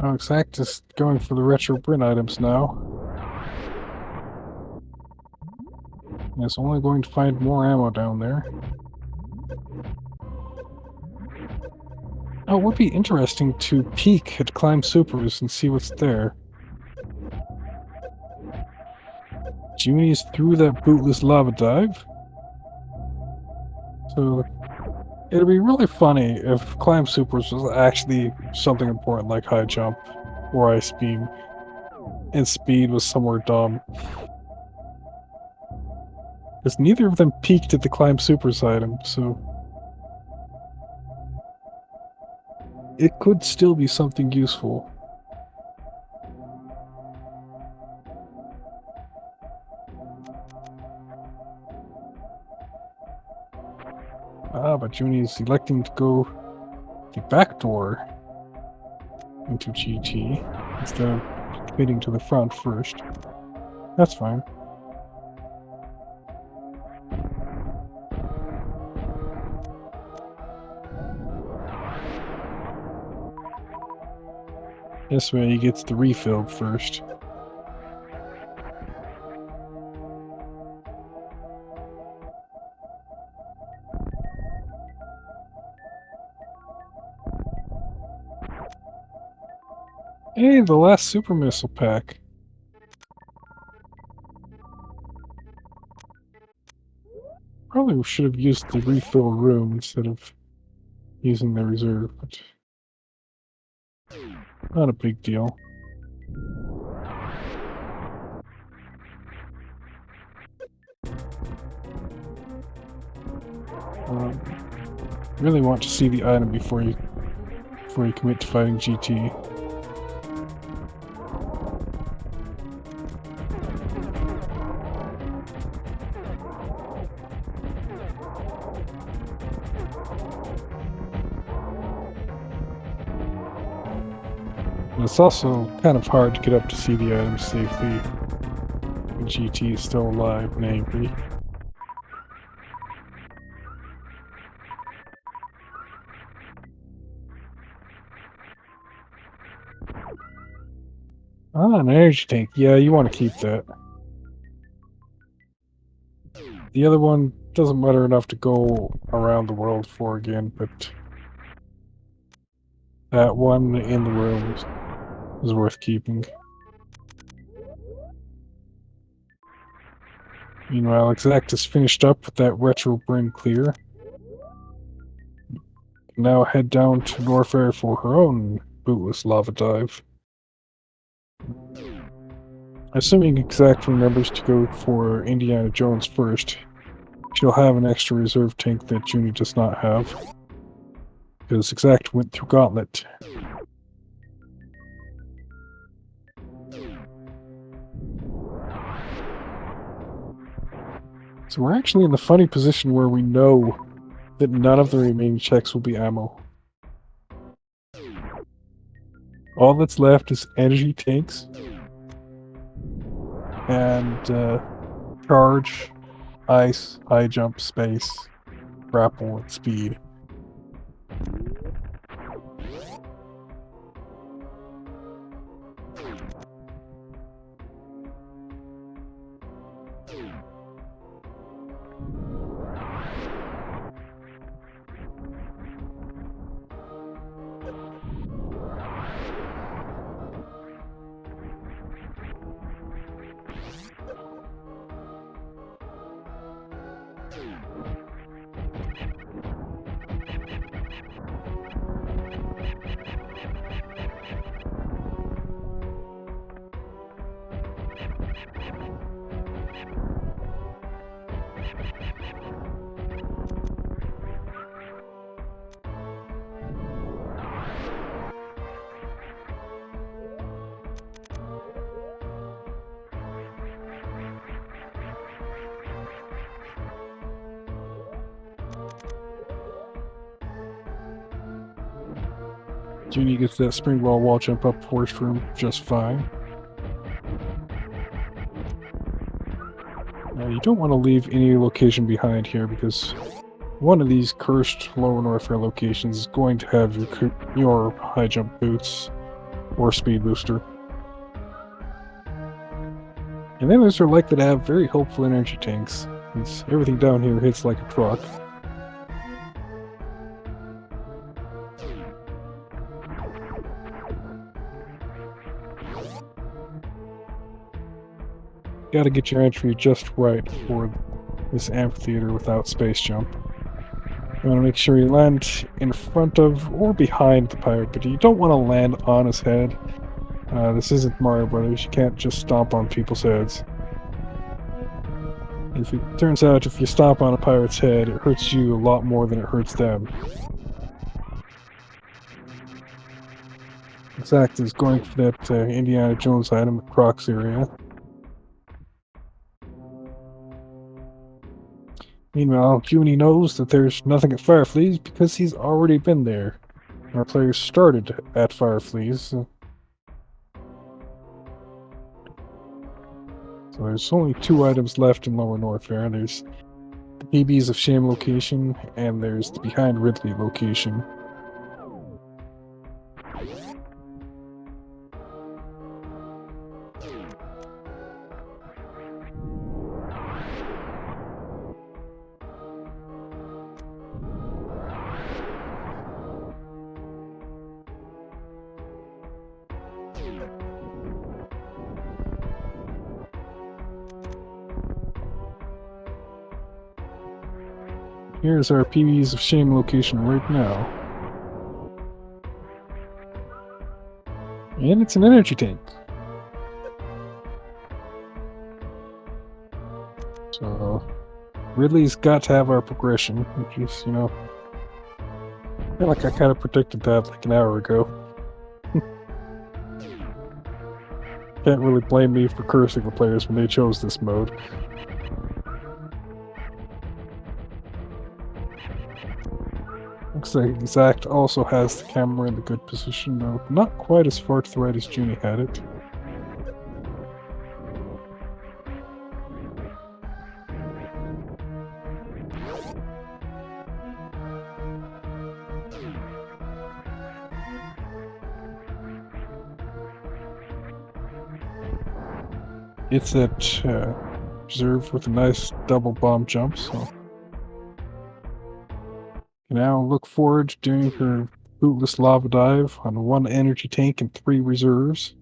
Oh, Zach is going for the retro print items now. And it's only going to find more ammo down there. Oh, it would be interesting to peek at Climb Supers and see what's there. Junie's through that bootless lava dive. So it'd be really funny if Climb Supers was actually something important like high jump or ice beam, and speed was somewhere dumb. Because neither of them peaked at the Climb Supers item, so it could still be something useful. Ah, but Junie's electing to go the back door into GT instead of committing to the front first. That's fine. This way he gets the refill first. Hey, the last super missile pack. Probably should have used the refill room instead of using the reserve, but not a big deal. Really want to see the item before you commit to fighting GT. It's also kind of hard to get up to see the items safely when GT is still alive and angry. Ah, an energy tank. Yeah, you want to keep that. The other one doesn't matter enough to go around the world for again, but that one in the room is worth keeping. Meanwhile, EXAKTS has finished up with that retro burn clear. Now head down to Norfair for her own bootless lava dive. Assuming EXAKTS remembers to go for Indiana Jones first, she'll have an extra reserve tank that Junie does not have. Because EXAKTS went through Gauntlet. So we're actually in the funny position where we know that none of the remaining checks will be ammo. All that's left is energy tanks and charge, ice, high jump, space, grapple, and speed. Junie gets that spring wall jump up forest room just fine. Now you don't want to leave any location behind here because one of these cursed lower Norfair locations is going to have your high jump boots or speed booster. And then those are likely to have very helpful energy tanks, since everything down here hits like a truck. Gotta get your entry just right for this amphitheater without space jump. You want to make sure you land in front of or behind the pirate, but you don't want to land on his head. This isn't Mario Brothers. You can't just stomp on people's heads. If it turns out if you stomp on a pirate's head, it hurts you a lot more than it hurts them. EXAKTS is going for that Indiana Jones item at Croc's area. Meanwhile, Junie knows that there's nothing at Fireflies because he's already been there. Our players started at Fireflies. So there's only 2 items left in Lower Norfair. There's the PBs of Shame location, and there's the Behind Ridley location. Here's our PBs of Shame location right now. And it's an energy tank. So, Ridley's got to have our progression, which is, I feel like I kind of predicted that like an hour ago. Can't really blame me for cursing the players when they chose this mode. looks like Exact also has the camera in the good position, though not quite as far to the right as Junie had it. It's that reserve with a nice double bomb jump, so now look forward to doing her bootless lava dive on 1 energy tank and 3 reserves.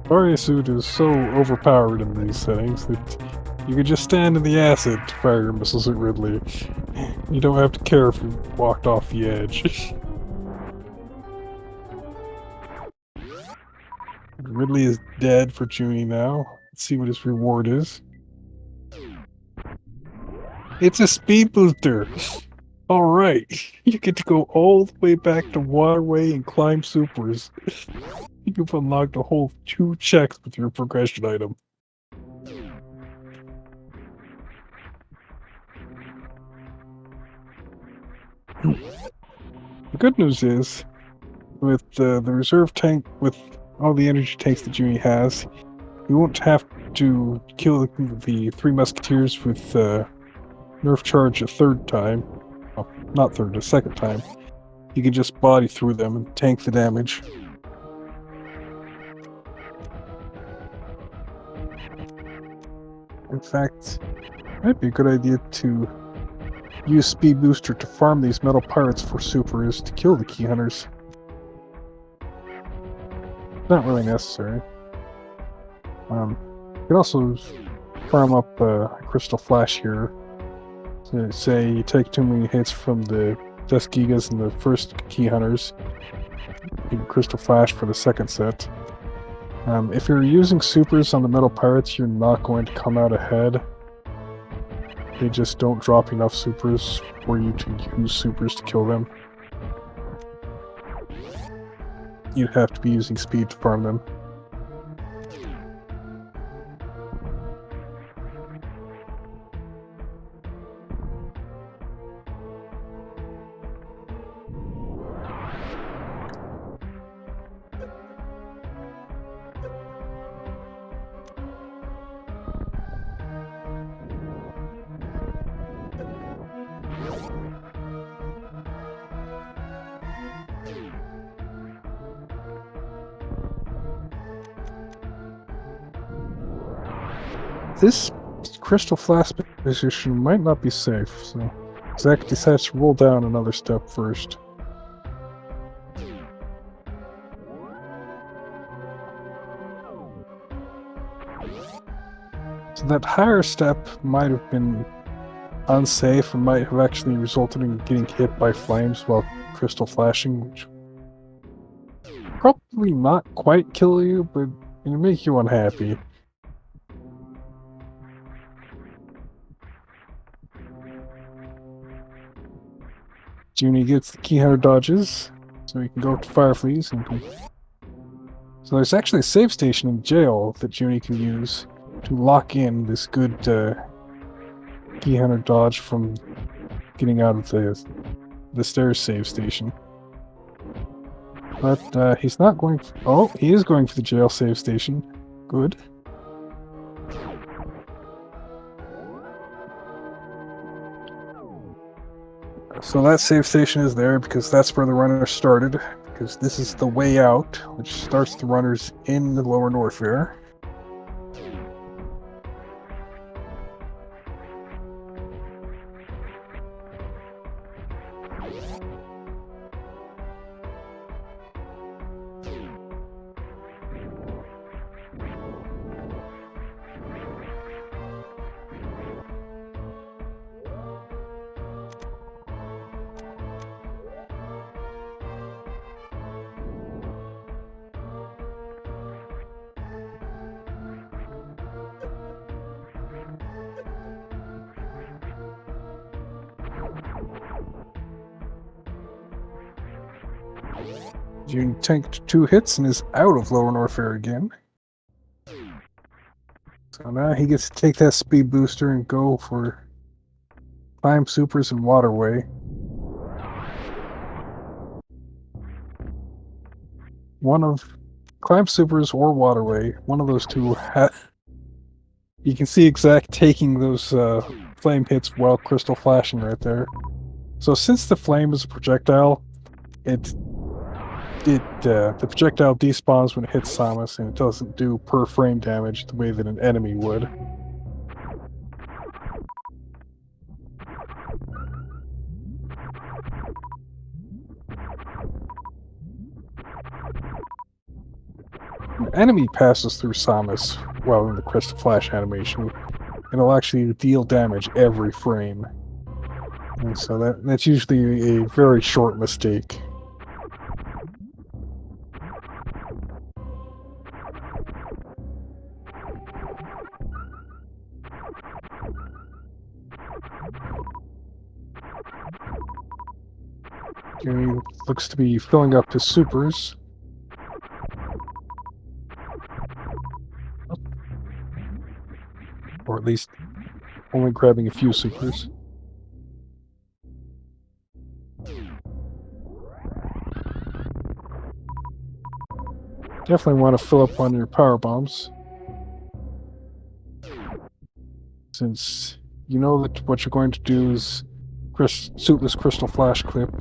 Varia suit is so overpowered in these settings that you could just stand in the acid to fire your missiles at Ridley. You don't have to care if you walked off the edge. Ridley is dead for Junie now. Let's see what his reward is. It's a speed booster! Alright, you get to go all the way back to Waterway and climb supers. You've unlocked a whole 2 checks with your progression item. The good news is, with the reserve tank, with all the energy tanks that Junie has, you won't have to kill the 3 musketeers with nerf charge a 3rd time. Well, not 3rd, a 2nd time. You can just body through them and tank the damage. In fact, it might be a good idea to use Speed Booster to farm these metal pirates for supers to kill the key hunters. Not really necessary. You can also farm up a Crystal Flash here. So say you take too many hits from the Dust Gigas and the first key hunters, you can Crystal Flash for the 2nd set. If you're using supers on the metal pirates, you're not going to come out ahead. They just don't drop enough supers for you to use supers to kill them. You'd have to be using speed to farm them. This Crystal Flash position might not be safe, so Zack decides to roll down another step first. So that higher step might have been unsafe and might have actually resulted in getting hit by flames while Crystal Flashing, which probably not quite kill you, but it'll make you unhappy. Junie gets the key hunter dodges, so he can go to Fireflies and so there's actually a save station in jail that Junie can use to lock in this good key hunter dodge from getting out of the stairs save station. But he's not going oh, he is going for the jail save station. Good. So that save station is there because that's where the runner started, because this is the way out, which starts the runners in the lower Norfair. June tanked 2 hits and is out of Lower Norfair again. So now he gets to take that speed booster and go for Climb Supers and Waterway. One of Climb Supers or Waterway, one of those two. You can see Exact taking those flame hits while crystal flashing right there. So since the flame is a projectile, the projectile despawns when it hits Samus, and it doesn't do per frame damage the way that an enemy would. An enemy passes through Samus while in the crystal flash animation, it'll actually deal damage every frame. And so that's usually a very short mistake. He looks to be filling up his supers. Or at least only grabbing a few supers. Definitely want to fill up on your power bombs, since you know that what you're going to do is suitless crystal flash clip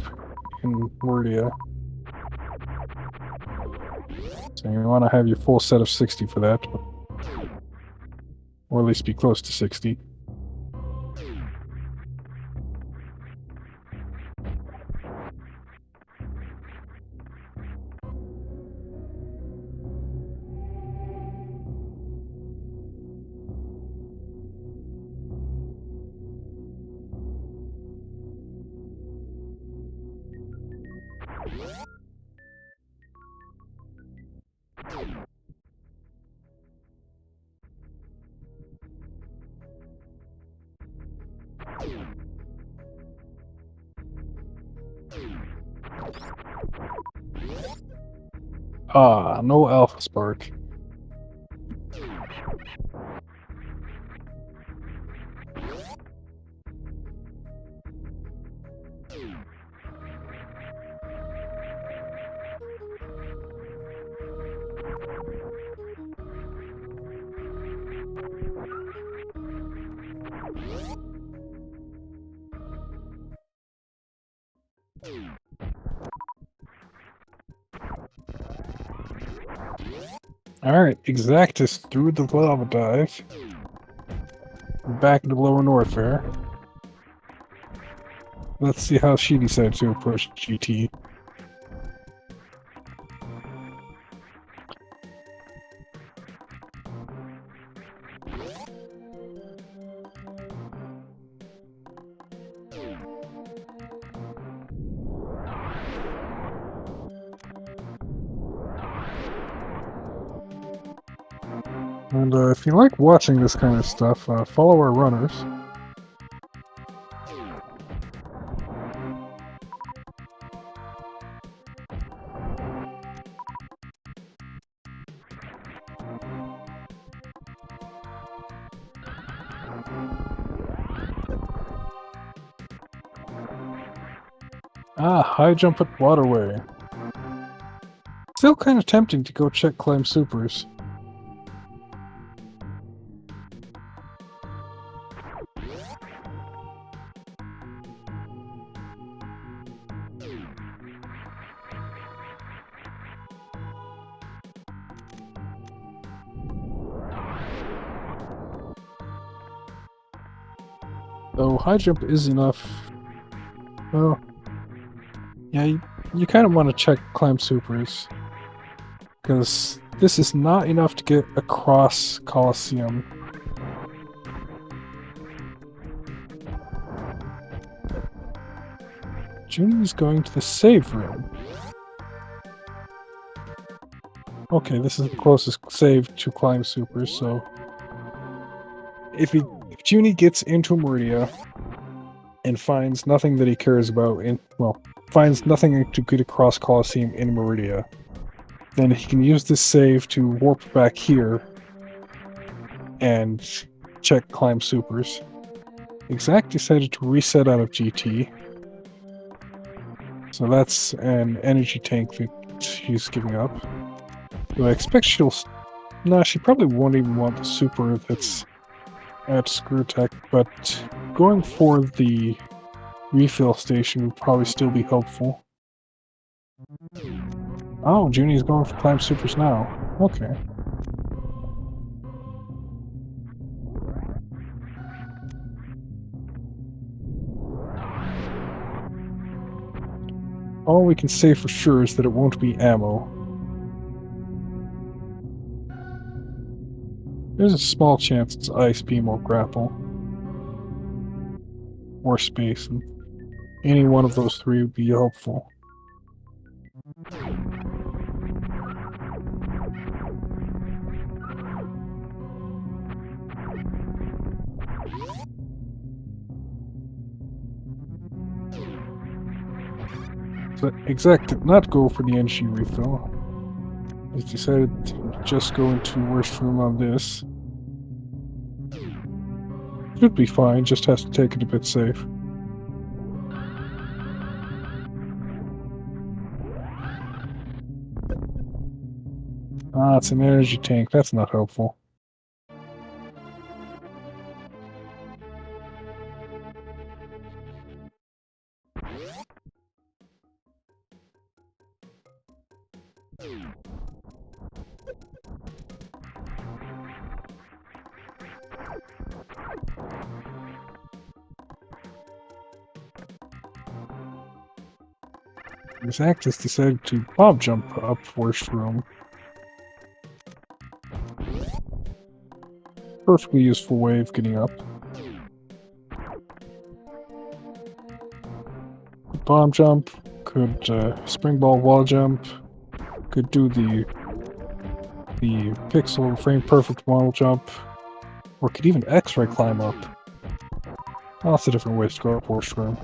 in Meridia. So you want to have your full set of 60 for that, or at least be close to 60. Ah, no Alpha Spark. Alright, Exactus through the lava dive. Back into Lower Norfair. Let's see how she decides to approach GT. And if you like watching this kind of stuff, follow our runners. Ah, high jump at Waterway. Still kind of tempting to go check Climb Supers. Though high jump is enough. Well, yeah, you kind of want to check Climb Supers, because this is not enough to get across Coliseum. Junie's going to the save room. Okay, this is the closest save to Climb Supers, so if Junie gets into Meridia and finds nothing that he cares about, well, finds nothing to get across Coliseum in Meridia, then he can use this save to warp back here and check climb supers. Exact decided to reset out of GT. So that's an energy tank that she's giving up. But I expect she'll... Nah, she probably won't even want the super that's at ScrewTech, but going for the refill station would probably still be helpful. Oh, Junie's going for climb supers now. Okay. All we can say for sure is that it won't be ammo. There's a small chance it's Ice Beam or Grapple. Or Space, and any one of those three would be helpful. So Exact did not go for the energy refill. He's decided to just go into worst room on this. Should be fine, just has to take it a bit safe. Ah, it's an energy tank, that's not helpful. Exact has decided to bomb jump up worst room. Perfectly useful way of getting up. Could bomb jump, could spring ball wall jump, could do the pixel frame perfect wall jump, or could even X-ray climb up. Lots of different ways to go up worst room.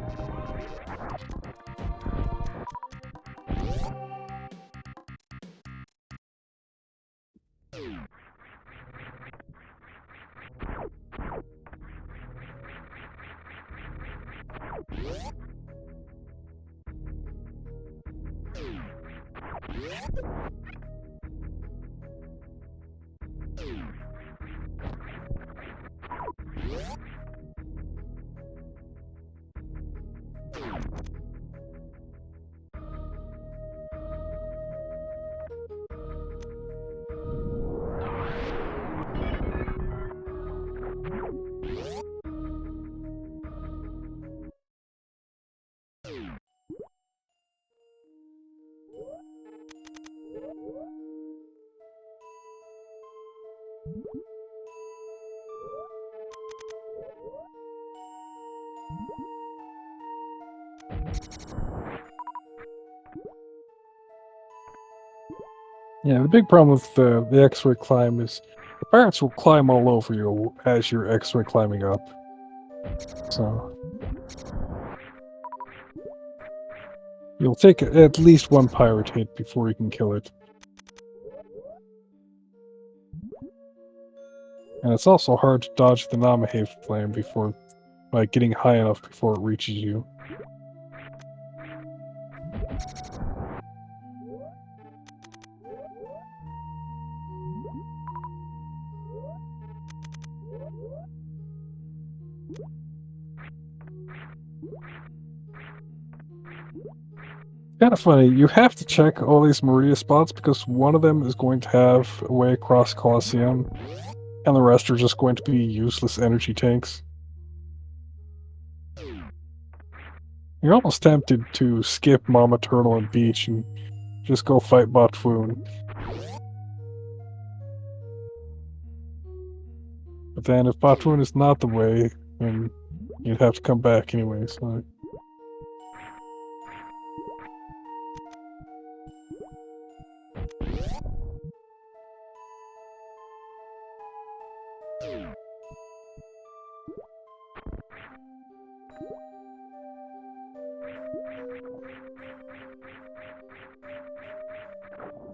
Yeah, the big problem with the X-ray climb is the pirates will climb all over you as you're X-ray climbing up. So you'll take at least one pirate hit before you can kill it. And it's also hard to dodge the Namahe flame before, by getting high enough before it reaches you. Kind of funny, you have to check all these Meridia spots because one of them is going to have a way across Colosseum, and the rest are just going to be useless energy tanks. You're almost tempted to skip Mama Turtle and Beach and just go fight Botfoon. But then if Botfoon is not the way, then you'd have to come back anyway, so...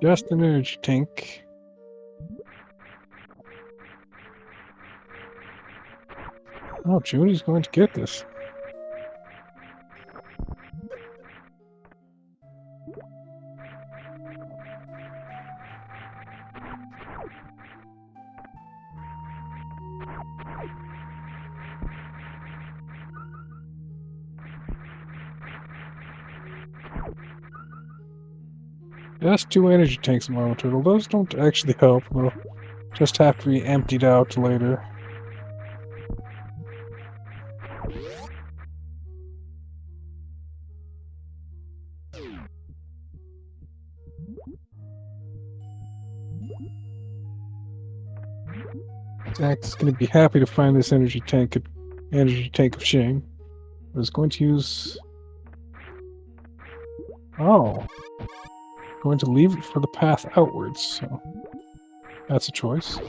Just an energy tank. Oh, Junie's going to get this. Just 2 energy tanks, Mama Turtle. Those don't actually help. They'll just have to be emptied out later. Zack is going to be happy to find this energy tank of shame. I was going to use... Oh. Going to leave it for the path outwards, so... That's a choice.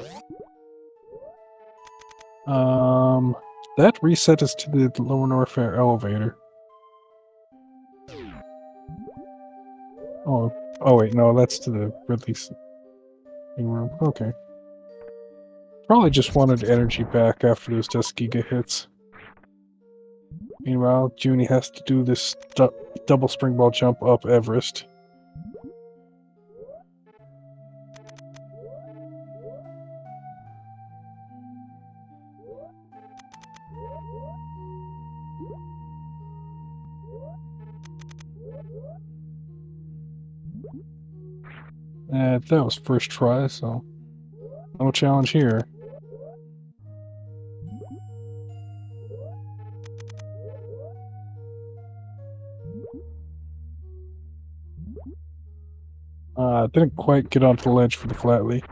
That reset us to the Lower Norfair elevator. Oh wait, no, that's to the release room. Okay. Probably just wanted energy back after those Giga hits. Meanwhile, Junie has to do this double springball jump up Everest. That was first try, so no challenge here. Didn't quite get onto the ledge for the flatly.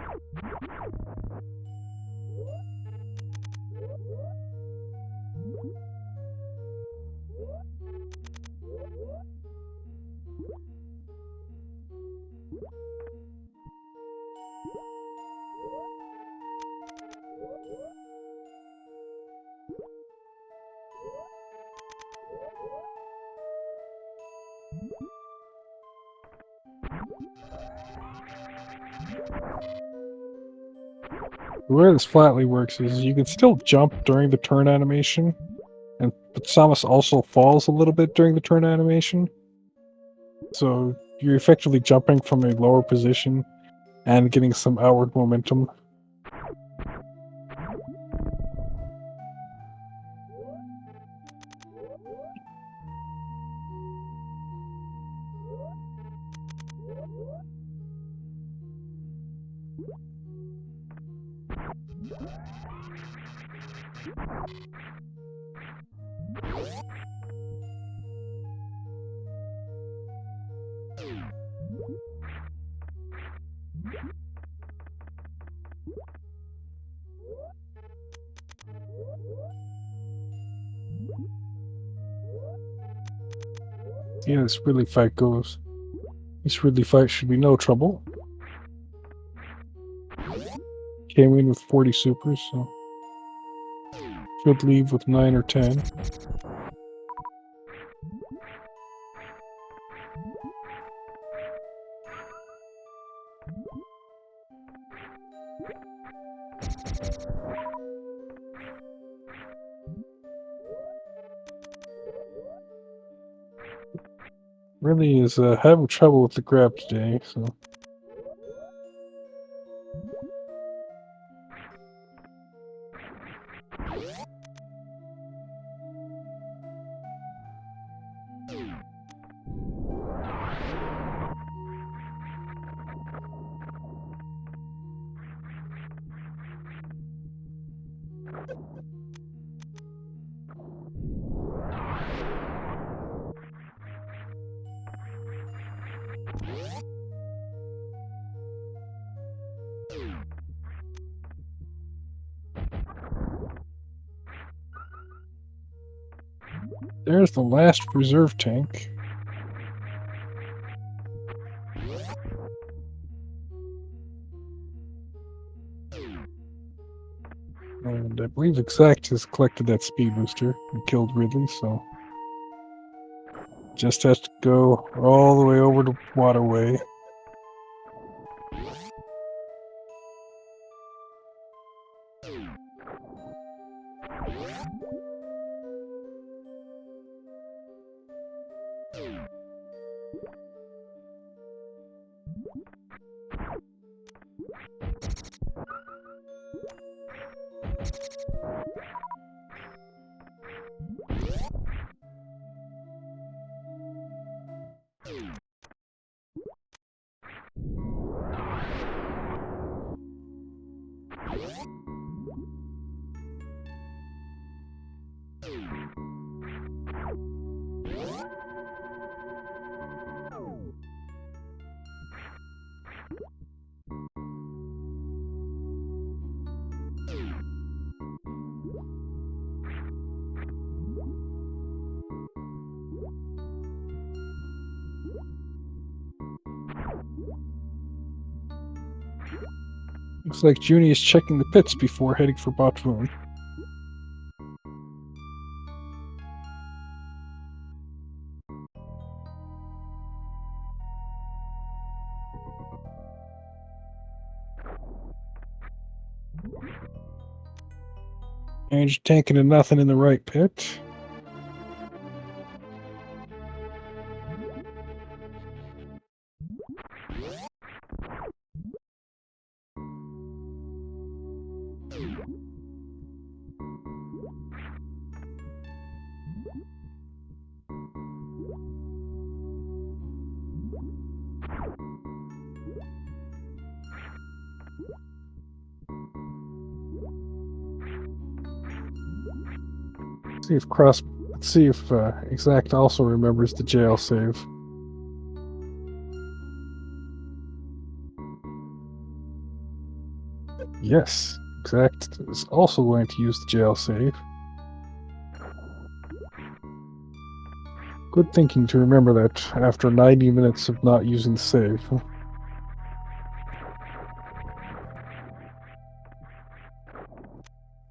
The way this flatly works is you can still jump during the turn animation, but Samus also falls a little bit during the turn animation. So you're effectively jumping from a lower position and getting some outward momentum. Yeah, this Ridley fight goes. This Ridley fight should be no trouble. Came in with 40 supers, so should leave with 9 or 10. Really is having trouble with the grab today, so. There's the last reserve tank. And I believe Exact has collected that speed booster and killed Ridley, so just has to go all the way over to Waterway. Looks like Junie is checking the pits before heading for Botwoon. Energy tanking to nothing in the right pit. Let's see if Exact also remembers the jail save. Yes, Exact is also going to use the jail save. Good thinking to remember that after 90 minutes of not using the save.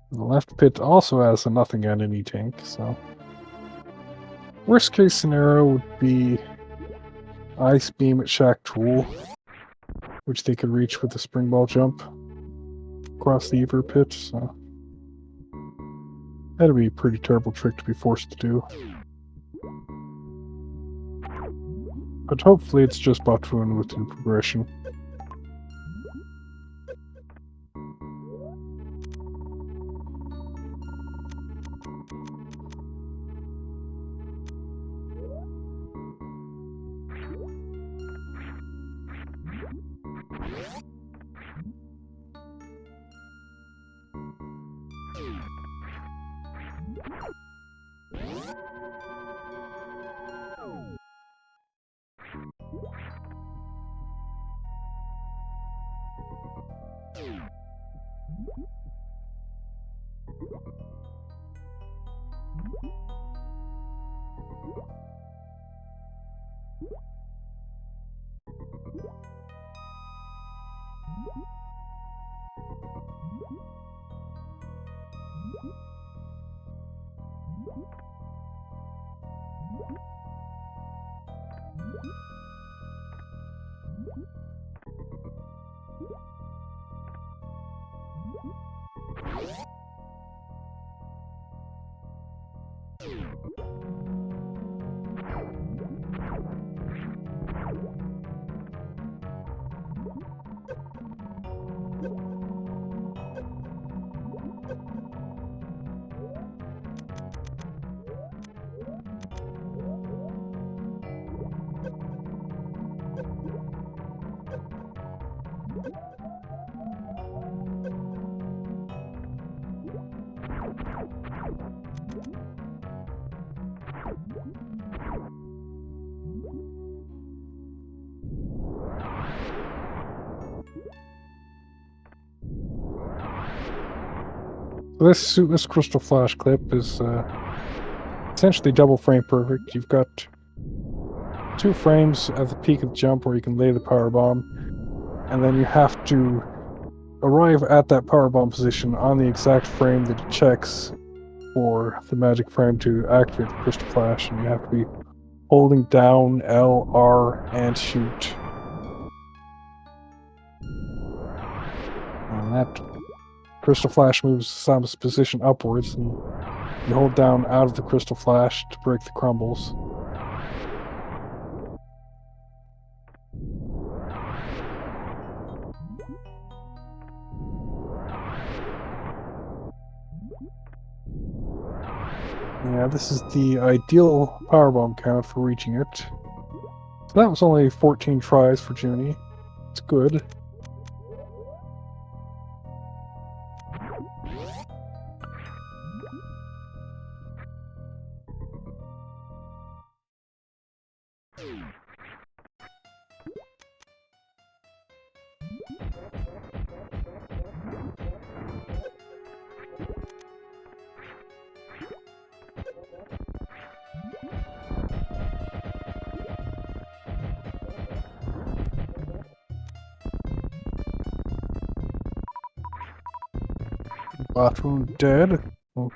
The left pit also has a nothing enemy tank, so... Worst case scenario would be Ice Beam at Shack Tool, which they could reach with a spring ball jump across the Ever pit, so... That'd be a pretty terrible trick to be forced to do. But hopefully it's just Botwoon within progression. This Crystal Flash clip is essentially double frame perfect. You've got 2 frames at the peak of the jump where you can lay the power bomb, and then you have to arrive at that power bomb position on the exact frame that it checks for the magic frame to activate the Crystal Flash, and you have to be holding down L, R, and shoot. And that Crystal Flash moves Samus' position upwards, and You hold down out of the crystal flash to break the crumbles. Yeah, this is the ideal powerbomb count for reaching it. So that was only 14 tries for Junie. It's good. Batu dead. We'll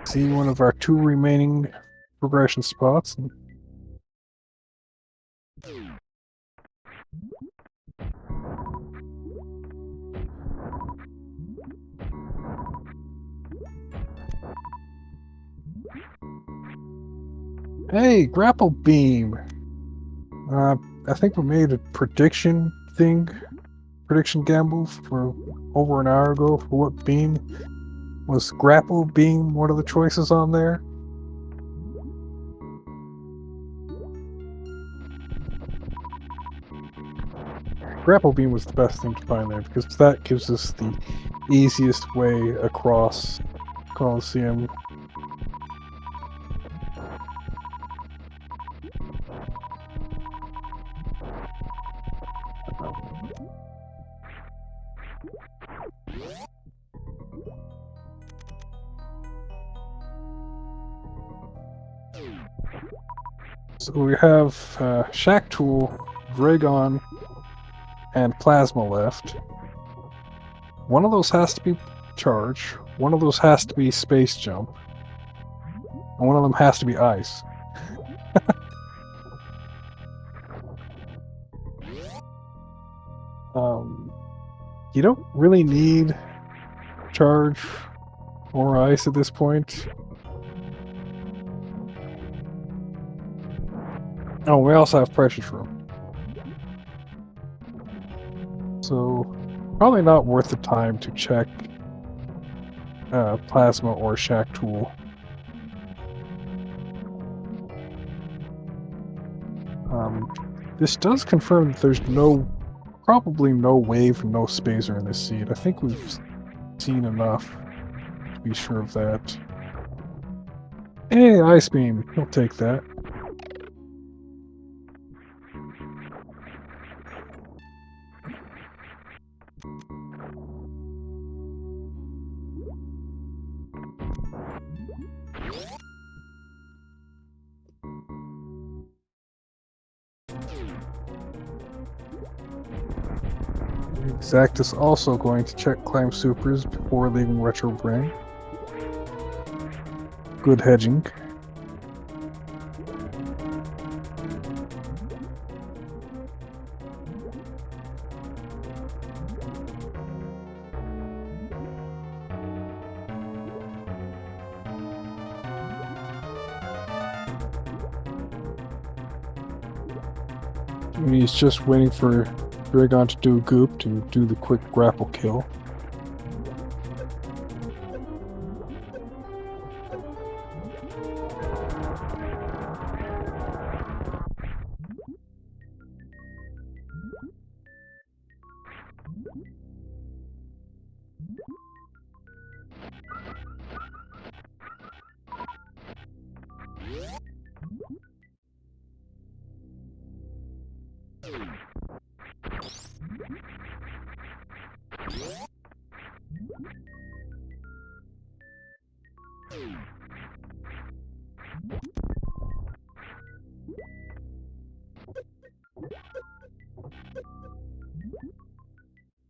see one of our 2 remaining progression spots. Hey, grapple beam! I think we made a prediction gamble for over an hour ago for what beam. Was grapple beam one of the choices on there? Grapple beam was the best thing to find there because that gives us the easiest way across Coliseum. So we have Shack Tool, Dragon, and Plasma left. One of those has to be Charge, one of those has to be Space Jump, and one of them has to be Ice. You don't really need Charge or Ice at this point. Oh, we also have Pressure Shroom. So, probably not worth the time to check Plasma or Shack Tool. This does confirm that there's probably no wave and no spacer in this seed. I think we've seen enough to be sure of that. Hey, Ice Beam. He'll take that. EXAKTS also going to check Climb Supers before leaving Retro Brain. Good hedging. And he's just waiting for Dragon to do a goop to do the quick grapple kill.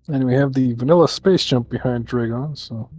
And we have the vanilla space jump behind Dragon, so...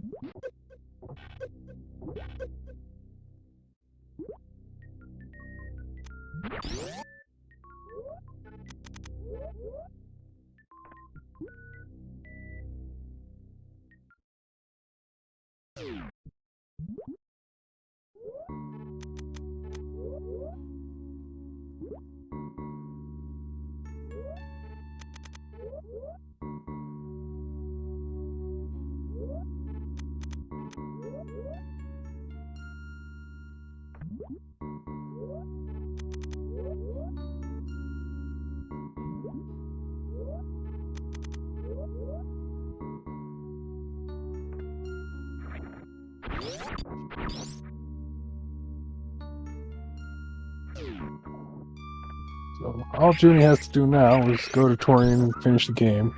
So all Junie has to do now is go to Torian and finish the game.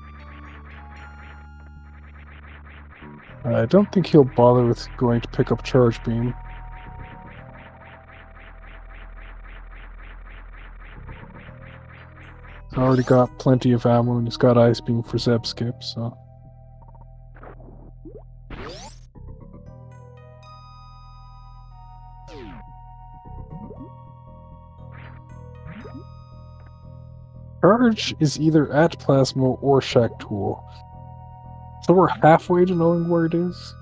I don't think he'll bother with going to pick up Charge Beam. He's already got plenty of ammo and he's got Ice Beam for Zeb Skip, so... Charge is either at Plasma or Shack Tool. So we're halfway to knowing where it is.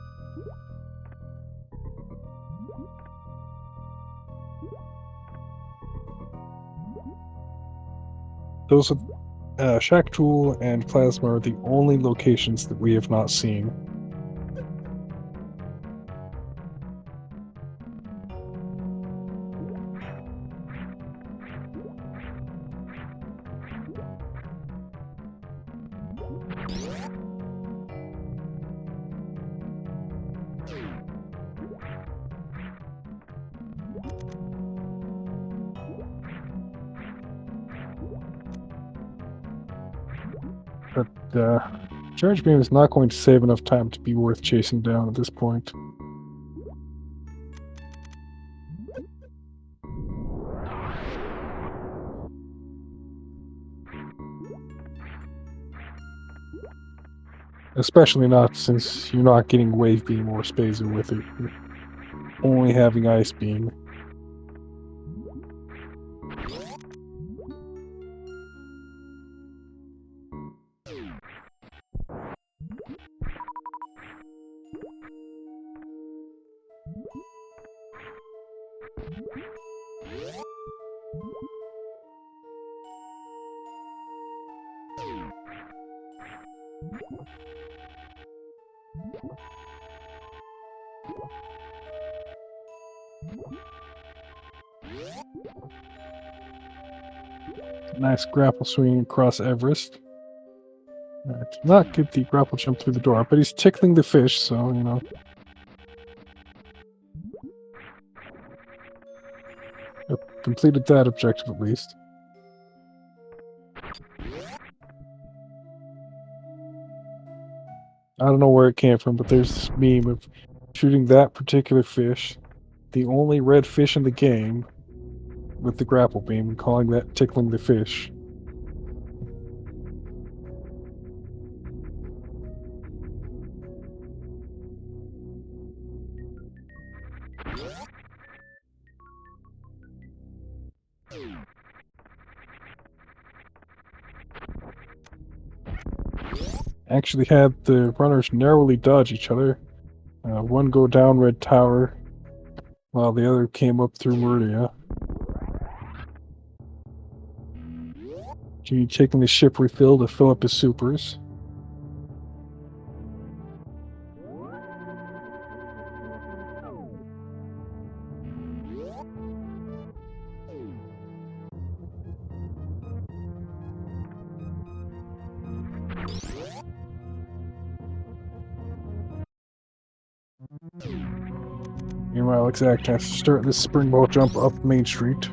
Those are Shack Tool and Plasma are the only locations that we have not seen. But Charge Beam is not going to save enough time to be worth chasing down at this point. Especially not since you're not getting Wave Beam or Spazer with it. You're only having Ice Beam. Nice grapple swing across Everest. Did not get the grapple jump through the door, but he's tickling the fish, so, you know. Yep, completed that objective at least. I don't know where it came from, but there's this meme of shooting that particular fish, the only red fish in the game, with the grapple beam, and calling that tickling the fish. Actually had the runners narrowly dodge each other. One go down Red Tower, while the other came up through Meridia. Jimmy taking the ship refill to fill up his supers. Meanwhile, EXAKT has to start this springboard jump up Main Street.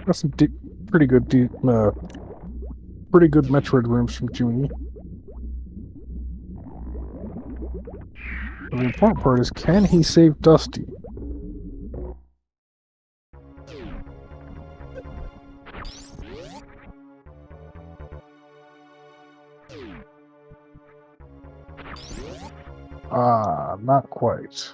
Got some pretty good Metroid rooms from Junie. The important part is, can he save Dusty? Ah, not quite.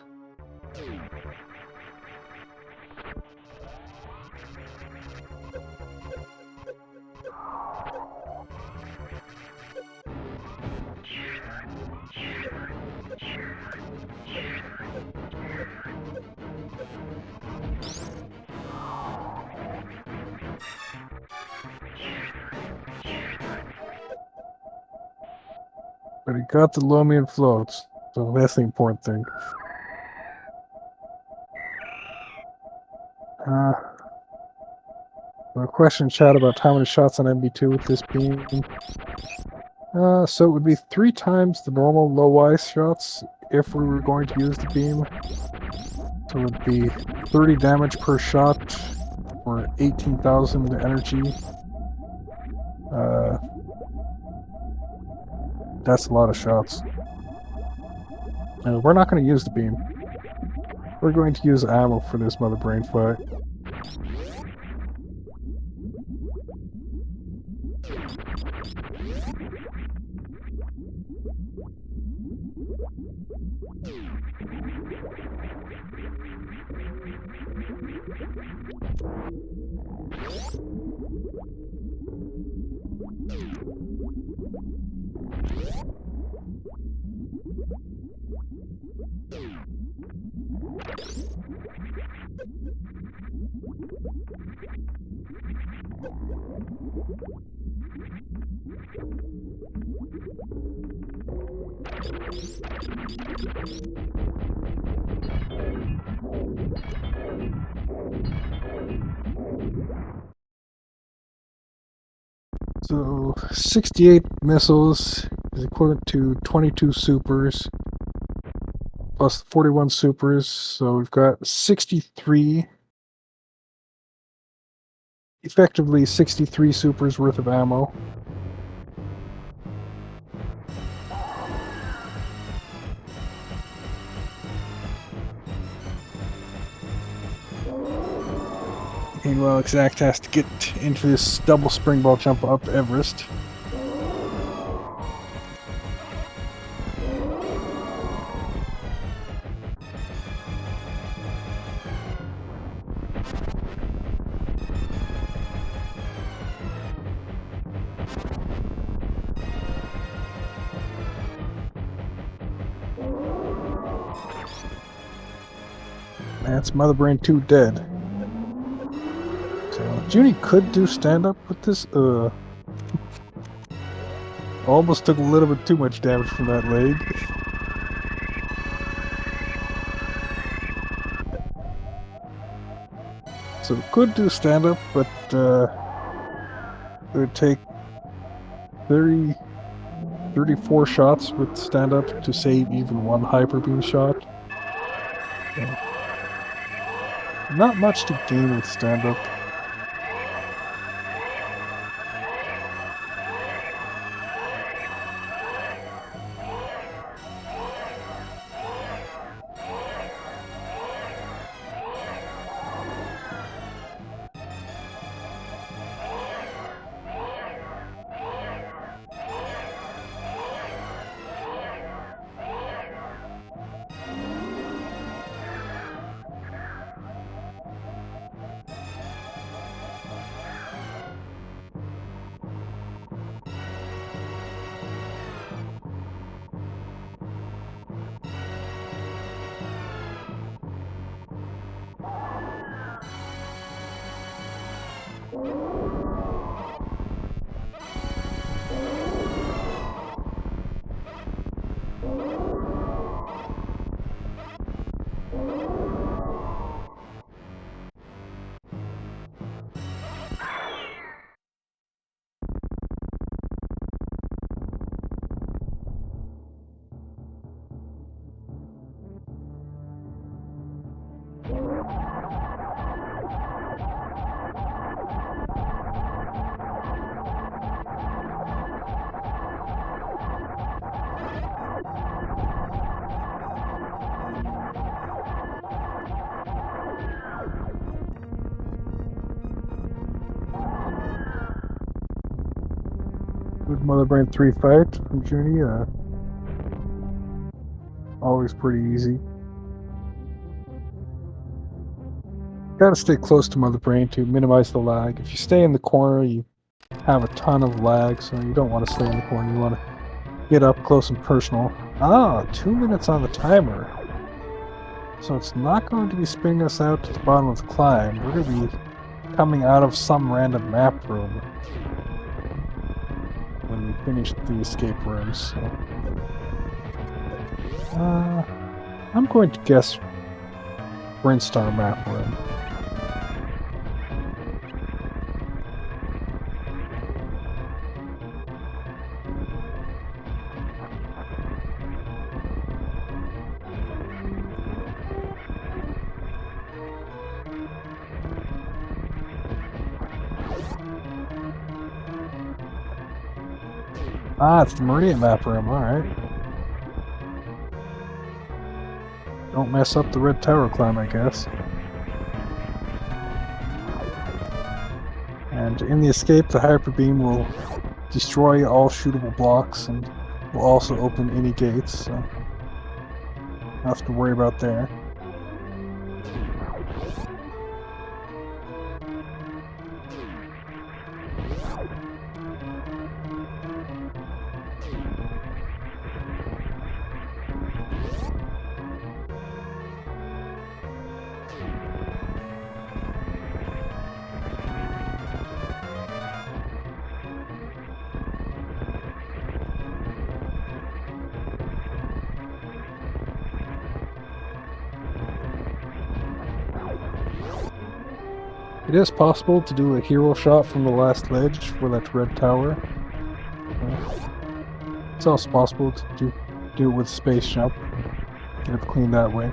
But he got the Lomian floats, so that's the important thing. A question, chat, about how many shots on MB2 with this beam. So it would be 3 times the normal low ice shots if we were going to use the beam. So it would be 30 damage per shot for 18,000 energy. That's a lot of shots. We're not going to use the beam. We're going to use ammo for this mother brain fight. So 68 missiles is equivalent to 22 supers plus 41 supers, so we've got 63, effectively 63 supers worth of ammo. Meanwhile, Exact has to get into this double springball jump up Everest. That's Mother Brain 2 dead. So Junie could do stand-up with this. Almost took a little bit too much damage from that leg. So could do stand-up, but it would take 34 shots with stand-up to save even one hyper beam shot. Yeah. Not much to gain with stand-up. Mother Brain 3 fight from Junie. Always pretty easy. Gotta stay close to Mother Brain to minimize the lag. If you stay in the corner, you have a ton of lag, so you don't want to stay in the corner. You want to get up close and personal. 2 minutes on the timer. So it's not going to be spinning us out to the bottom of the climb. We're going to be coming out of some random map room when we finish the escape rooms. So. I'm going to guess Brinstar map room. It's the Meridian map room, alright. Don't mess up the Red Tower climb, I guess. And in the escape, the Hyper Beam will destroy all shootable blocks and will also open any gates, so nothing to worry about there. It is possible to do a hero shot from the last ledge for that red tower. It's also possible to do it with space jump. Get it clean that way.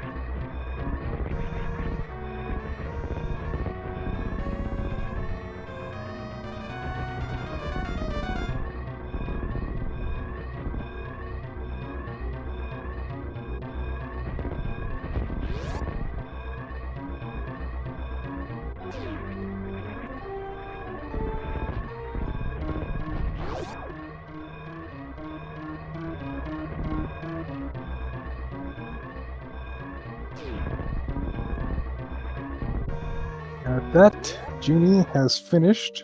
That Junie has finished.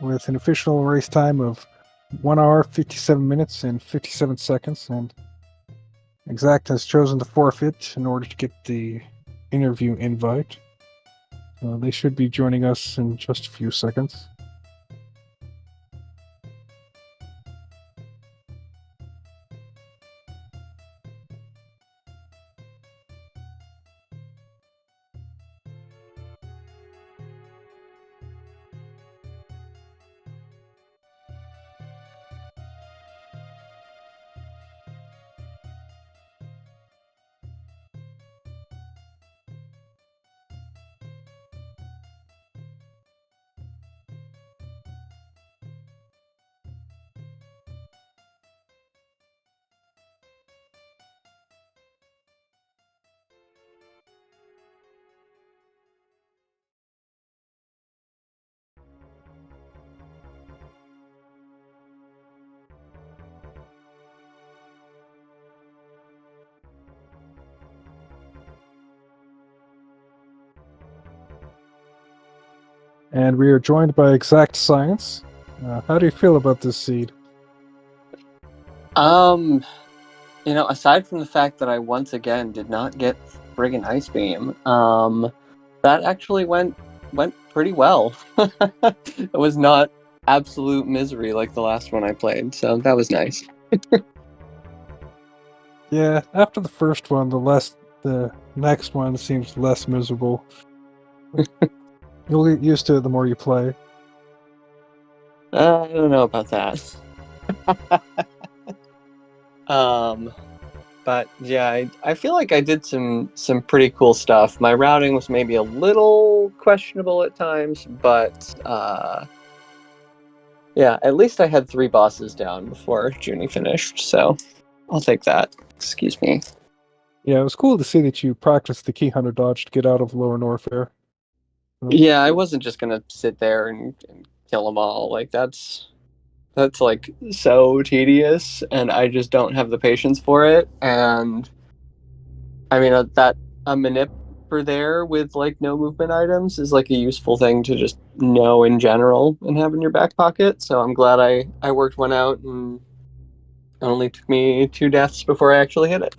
With an official race time of 1 hour, 57 minutes, and 57 seconds, and EXAKT has chosen to forfeit in order to get the interview invite. They should be joining us in just a few seconds. And we are joined by EXAKTScience. How do you feel about this seed?
Aside from the fact that I once again did not get friggin' Ice Beam, that actually went pretty well. It was not absolute misery like the last one I played, so that was nice.
Yeah, after the first one, the next one seems less miserable. You'll get used to it the more you play.
I don't know about that. But yeah, I feel like I did some pretty cool stuff. My routing was maybe a little questionable at times, but yeah, at least I had 3 bosses down before Junie finished, so I'll take that. Excuse me.
Yeah, it was cool to see that you practiced the key hunter dodge to get out of Lower Norfair.
Yeah, I wasn't just gonna sit there and kill them all. Like that's like so tedious, and I just don't have the patience for it. And I mean that a manip for there with like no movement items is like a useful thing to just know in general and have in your back pocket. So I'm glad I worked one out, and it only took me 2 deaths before I actually hit it.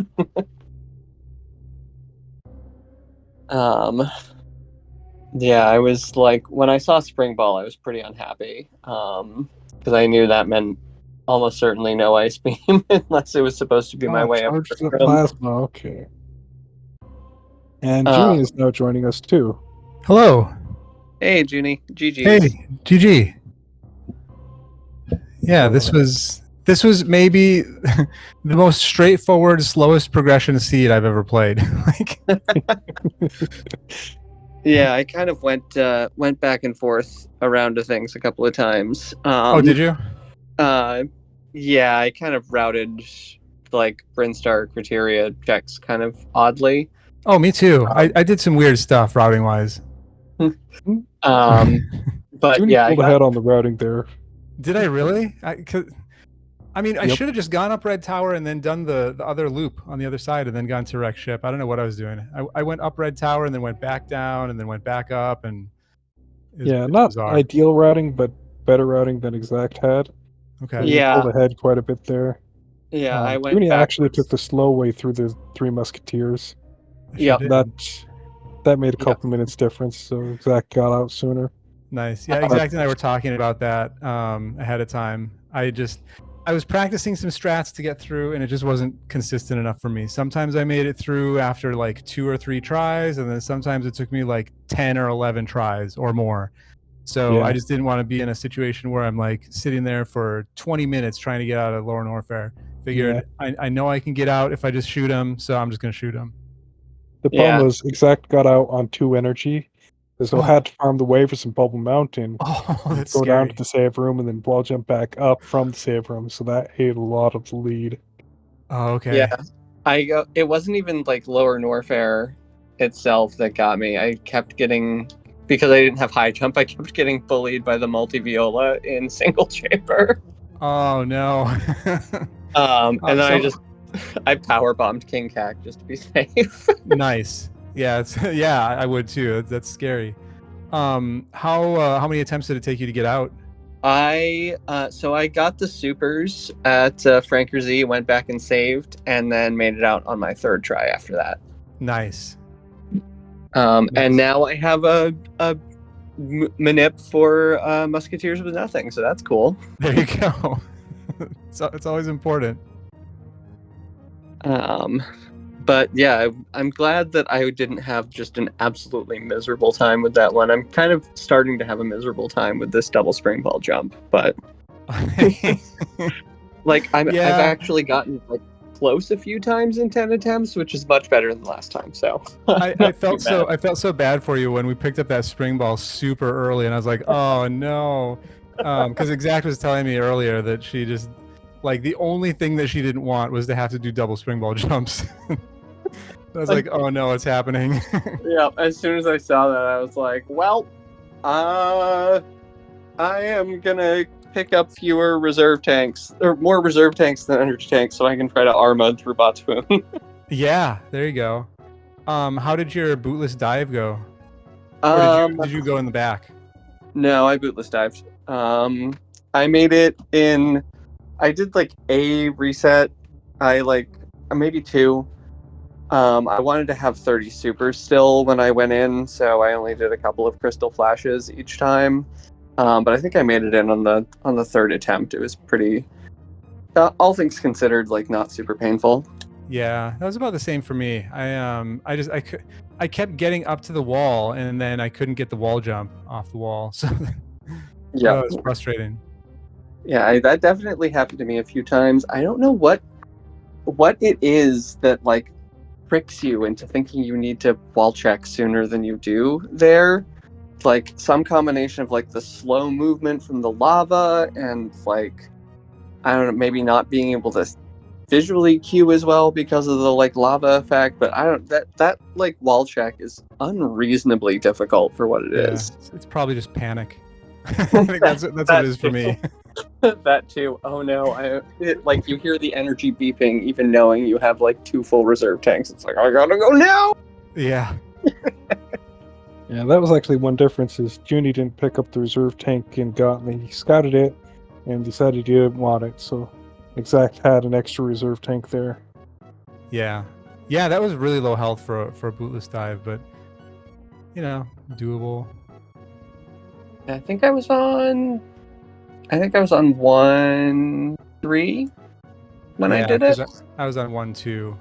um, yeah, I was like, when I saw Spring Ball, I was pretty unhappy because I knew that meant almost certainly no ice beam unless it was supposed to be my way up.
Charge the plasma. Okay. And
Uh,
Junie is now joining us too.
Hello.
Hey, Junie. GG's.
Hey, GG. Yeah, this was maybe the most straightforward, slowest progression seed I've ever played. Like,
Yeah, I kind of went back and forth around to things a couple of times.
oh, did you?
Yeah, I kind of routed like Brinstar criteria checks kind of oddly.
Oh, me too. I did some weird stuff routing wise.
But
Junie
yeah, I
pulled
got,
ahead on the routing there.
Did I really? I mean, I
Yep.
should have just gone up Red Tower and then done the other loop on the other side and then gone to Wreck Ship. I don't know what I was doing. I went up Red Tower and then went back down and then went back up, and it was
Yeah,
it's
not
bizarre.
ideal routing, but better routing than Exact had.
Okay.
You
Yeah.
pulled ahead quite a bit there.
yeah, I went
Junie actually
backwards.
took the slow way through the Three Musketeers.
I sure
Yep.
did.
That made a
Yep.
couple minutes difference, so Exact got out sooner.
Nice. Yeah, Exact and I were talking about that ahead of time. I was practicing some strats to get through, and it just wasn't consistent enough for me. Sometimes I made it through after like 2 or 3 tries, and then sometimes it took me like 10 or 11 tries or more. So
Yeah.
I just didn't want to be in a situation where I'm like sitting there for 20 minutes trying to get out of Lower Norfair. Figured I know I can get out if I just shoot him, so I'm just going to shoot him.
The problem was Exact got out on 2 energy, so had to farm the way for some Bubble Mountain,
Oh, that's
go down to
scary.
the save room, and then wall jump back up from the save room. So that ate a lot of the lead.
Oh, okay.
Yeah, it wasn't even like Lower Norfair itself that got me. I kept getting, because I didn't have high jump, I kept getting bullied by the multi-viola in single chamber.
Oh no.
And then
So-
I power bombed King Cac just to be safe.
Nice. Yeah, yeah, I would too. That's scary. How many attempts did it take you to get out?
So I got the supers at Franker Z, went back and saved, and then made it out on my 3rd try after that.
Nice.
And now I have a manip for Musketeers with nothing, so that's cool.
There you go. It's always important.
But yeah, I'm glad that I didn't have just an absolutely miserable time with that one. I'm kind of starting to have a miserable time with this double spring ball jump, but like I've actually gotten like close a few times in 10 attempts, which is much better than the last time. So
I felt so bad for you when we picked up that spring ball super early, and I was like, oh no, because Exact was telling me earlier that she just like the only thing that she didn't want was to have to do double spring ball jumps. I was like, oh no, it's happening.
Yeah, as soon as I saw that, I was like, well, I am gonna pick up fewer reserve tanks, or more reserve tanks than energy tanks, so I can try to R-mode through Botspoon.
Yeah, there you go. How did your bootless dive go? Or did you go in the back?
No, I bootless dived. I made it in. I did like a reset. I like maybe 2. I wanted to have 30 supers still when I went in, so I only did a couple of crystal flashes each time. But I think I made it in on the 3rd attempt. It was pretty, all things considered, like not super painful.
Yeah, that was about the same for me. I kept getting up to the wall, and then I couldn't get the wall jump off the wall. So
Yeah,
it was frustrating.
Yeah, that definitely happened to me a few times. I don't know what it is that like tricks you into thinking you need to wall check sooner than you do there. Like some combination of like the slow movement from the lava and like I don't know, maybe not being able to visually cue as well because of the like lava effect, but I don't that like wall check is unreasonably difficult for what it
Yeah,
is.
it's probably just panic. I think that's what it is for me.
That too. Oh no, like you hear the energy beeping, even knowing you have like 2 full reserve tanks. It's like I gotta go now.
Yeah.
Yeah, that was actually one difference is Junie didn't pick up the reserve tank and got me. He scouted it and decided he didn't want it, so Exact had an extra reserve tank there.
Yeah. Yeah, that was really low health for a bootless dive, but you know, doable.
I think I was on 1-3 when I did it.
I was on 1-2.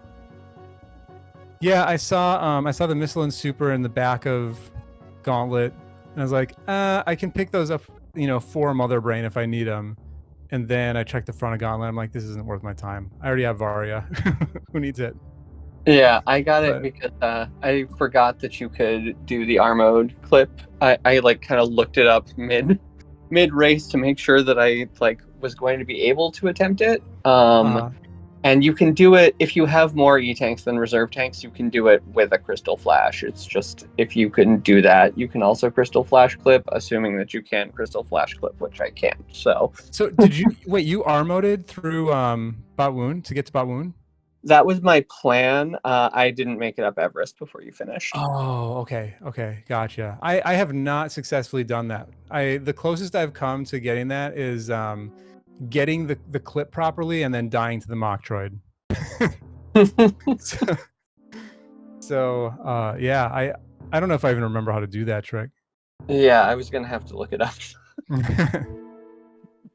Yeah, I saw the missile and super in the back of Gauntlet, and I was like, I can pick those up, for Mother Brain if I need them. And then I checked the front of Gauntlet. I'm like, this isn't worth my time. I already have Varia. Who needs it?
Yeah, I got it because I forgot that you could do the R mode clip. I like kind of looked it up mid race to make sure that I like was going to be able to attempt it. And you can do it if you have more E-tanks than reserve tanks. You can do it with a crystal flash. It's just if you couldn't do that, you can also crystal flash clip, assuming that you can crystal flash clip, which I can. So
did you wait? You R moded through Batwoon to get to Batwoon?
That was my plan. I didn't make it up Everest before you finished.
Oh, okay, gotcha. I have not successfully done that. The closest I've come to getting that is getting the clip properly and then dying to the Moctroid. so yeah, I don't know if I even remember how to do that trick.
Yeah, I was gonna have to look it up.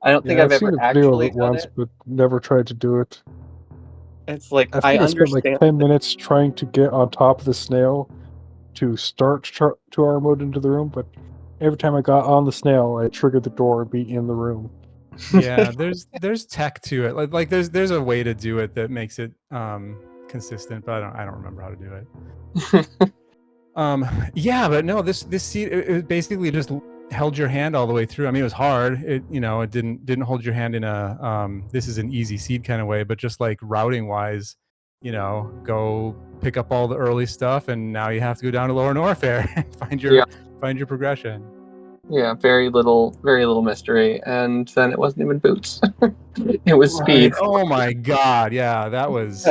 I don't think I've
seen
ever
a video of
actually
it once, but never tried to do it.
It's like
I spent like 10 minutes trying to get on top of the snail to start to R mode into the room, but every time I got on the snail, I triggered the door and be in the room.
Yeah, there's tech to it. Like there's a way to do it that makes it consistent, but I don't remember how to do it. Yeah, but no, this seed it basically just held your hand all the way through. I mean, it was hard. It didn't hold your hand in a this is an easy seed kind of way, but just like routing wise, go pick up all the early stuff, and now you have to go down to Lower Norfair and find your progression.
Yeah, very little mystery, and then it wasn't even boots. It was speed.
Oh my god, yeah, I was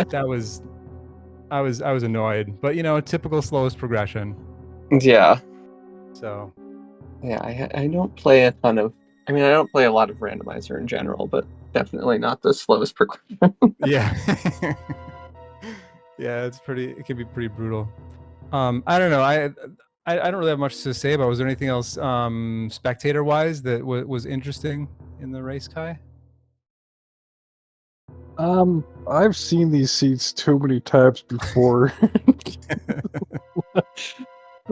annoyed, but typical slowest progression.
Yeah.
So.
Yeah, I don't play a ton of. I mean, I don't play a lot of randomizer in general, but definitely not the slowest progression.
Yeah. Yeah, it can be pretty brutal. I don't know. I don't really have much to say about. Was there anything else spectator wise that was interesting in the race, Kai?
I've seen these seeds too many times before.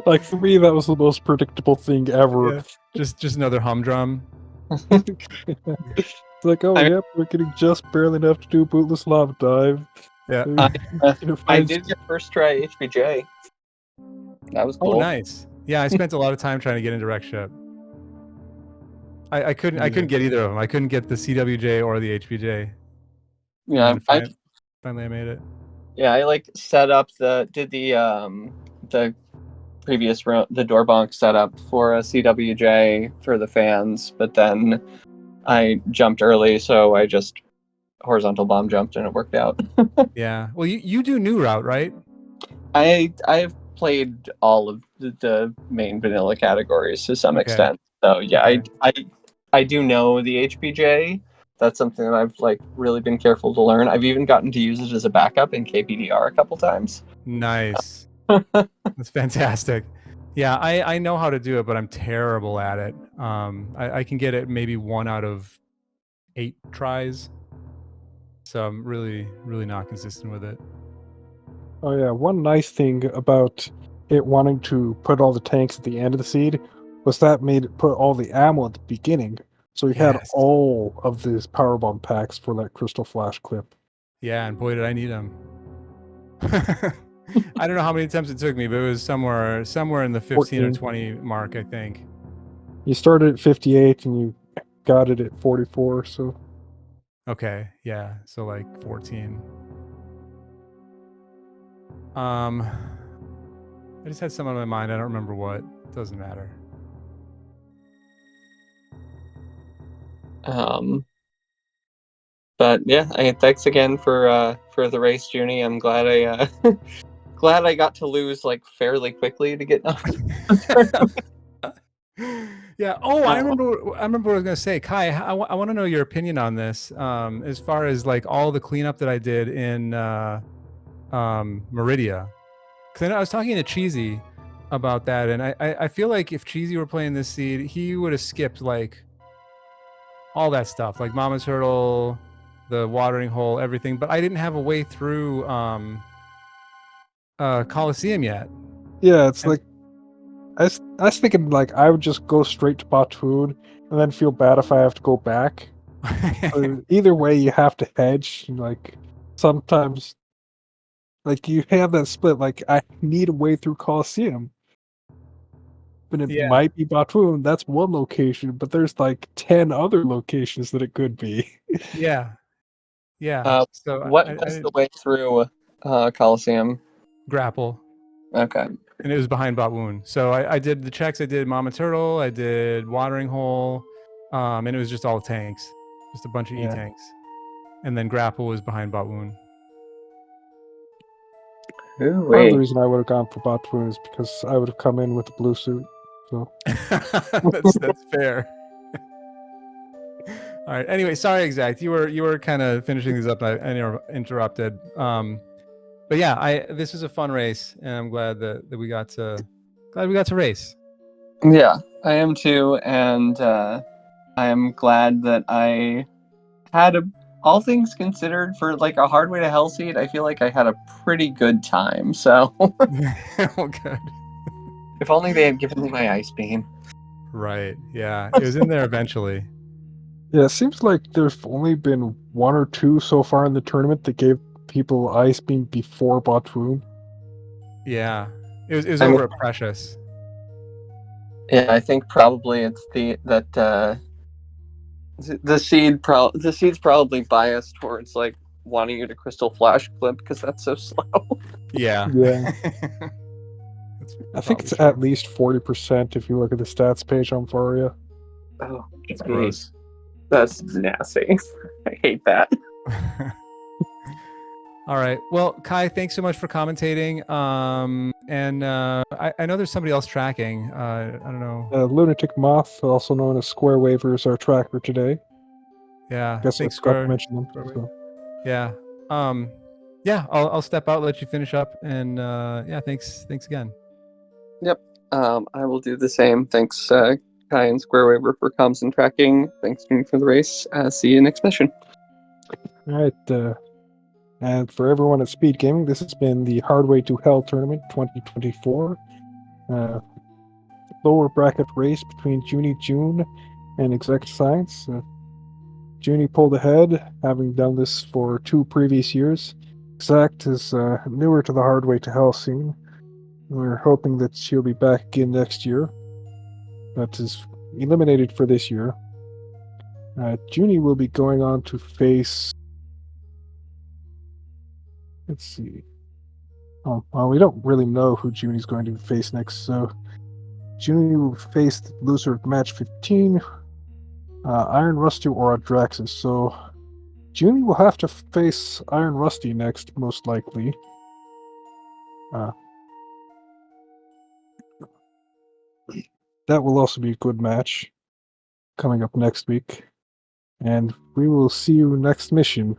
Like for me, that was the most predictable thing ever.
Yeah. Just another humdrum.
It's like, yep, we're getting just barely enough to do a bootless lava dive.
Yeah,
I did your first try HBJ. That was cool.
Oh, nice. Yeah, I spent a lot of time trying to get into Wreck Ship. I couldn't get either of them. I couldn't get the CWJ or the HBJ.
Yeah,
finally I made it.
Yeah, I like set up the previous the door bonk setup for a CWJ for the fans, but then I jumped early, so I just horizontal bomb jumped and it worked out.
Yeah. Well, you do new route, right?
I've played all of the main vanilla categories to some extent. So yeah, okay. I do know the HBJ. That's something that I've like really been careful to learn. I've even gotten to use it as a backup in KPDR a couple times.
Nice. That's fantastic. Yeah, I know how to do it, but I'm terrible at it. I can get it maybe 1 out of 8 tries. So I'm really, really not consistent with it.
Oh yeah, one nice thing about it wanting to put all the tanks at the end of the seed was that made it put all the ammo at the beginning. So we had all of these powerbomb packs for that crystal flash clip.
Yeah, and boy did I need them. I don't know how many attempts it took me, but it was somewhere in the 15 14. Or 20 mark, I think.
You started at 58 and you got it at 44, so
Okay, yeah, so like 14. I just had some on my mind. I don't remember what. Doesn't matter.
But yeah, thanks again for the race, Junie. I'm glad glad I got to lose like fairly quickly to get
Yeah. Oh, I remember. I remember what I was gonna say, Kai. I want to know your opinion on this. As far as like all the cleanup that I did in Meridia, because I was talking to Cheesy about that, and I feel like if Cheesy were playing this seed, he would have skipped like all that stuff, like Mama's Hurdle, the watering hole, everything. But I didn't have a way through Coliseum yet.
Yeah, it's like I was thinking like I would just go straight to Batoon and then feel bad if I have to go back. Either way, you have to hedge. Like sometimes, like you have that split. Like I need a way through Coliseum, but it
Yeah.
might be Batoon. That's one location, but there's like 10 other locations that it could be.
Yeah. Yeah. So
what
I
was the way through Coliseum?
grapple.
Okay.
And it was behind Batwoon. So I did the checks. I did Mama Turtle. I did Watering Hole. And it was just all tanks. Just a bunch of
Yeah.
E-tanks. And then grapple was behind Batwoon.
Part of the reason I would have gone for Batoon is because I would have come in with the blue suit. So
that's fair. All right. Anyway, sorry, Exact. You were kind of finishing these up. I interrupted. But yeah, this was a fun race, and I'm glad that we got to race.
Yeah, I am too, and I am glad that I had all things considered, for like a Hardway to Hell seed, I feel like I had a pretty good time. So,
Oh, good.
If only they had given me my ice beam.
Right. Yeah, it was in there eventually.
Yeah, it seems like there's only been one or two so far in the tournament that gave people Ice Beam before Batoon.
Yeah, it was over at Precious.
Yeah, I think probably it's the seed's probably biased towards like wanting you to Crystal Flash clip because that's so slow.
Yeah.
Yeah. I think it's at least 40% if you look at the stats page on Varia.
Oh,
it's gross.
That's nasty. I hate that.
All right. Well, Kai, thanks so much for commentating. And I know there's somebody else tracking. I don't know.
Lunatic Moth, also known as Square Waver, is our tracker today.
Yeah.
Guess I forgot to mention them. So.
Yeah. Yeah. I'll step out, let you finish up, and yeah. Thanks again.
Yep. I will do the same. Thanks, Kai and Square Waver for comms and tracking. Thanks to me for the race. See you next mission.
All right. And for everyone at SpeedGaming, this has been the Hardway to Hell Tournament 2024. Lower bracket race between jooniejoone and EXAKTScience. Junie pulled ahead, having done this for 2 previous years. Exact is newer to the Hardway to Hell scene. We're hoping that she'll be back again next year. That is eliminated for this year. Junie will be going on to face... Let's see. Oh, well, we don't really know who Junie's going to face next, so Junie will face the loser of match 15, Iron Rusty or Adraxis. So Junie will have to face Iron Rusty next, most likely. That will also be a good match coming up next week. And we will see you next mission.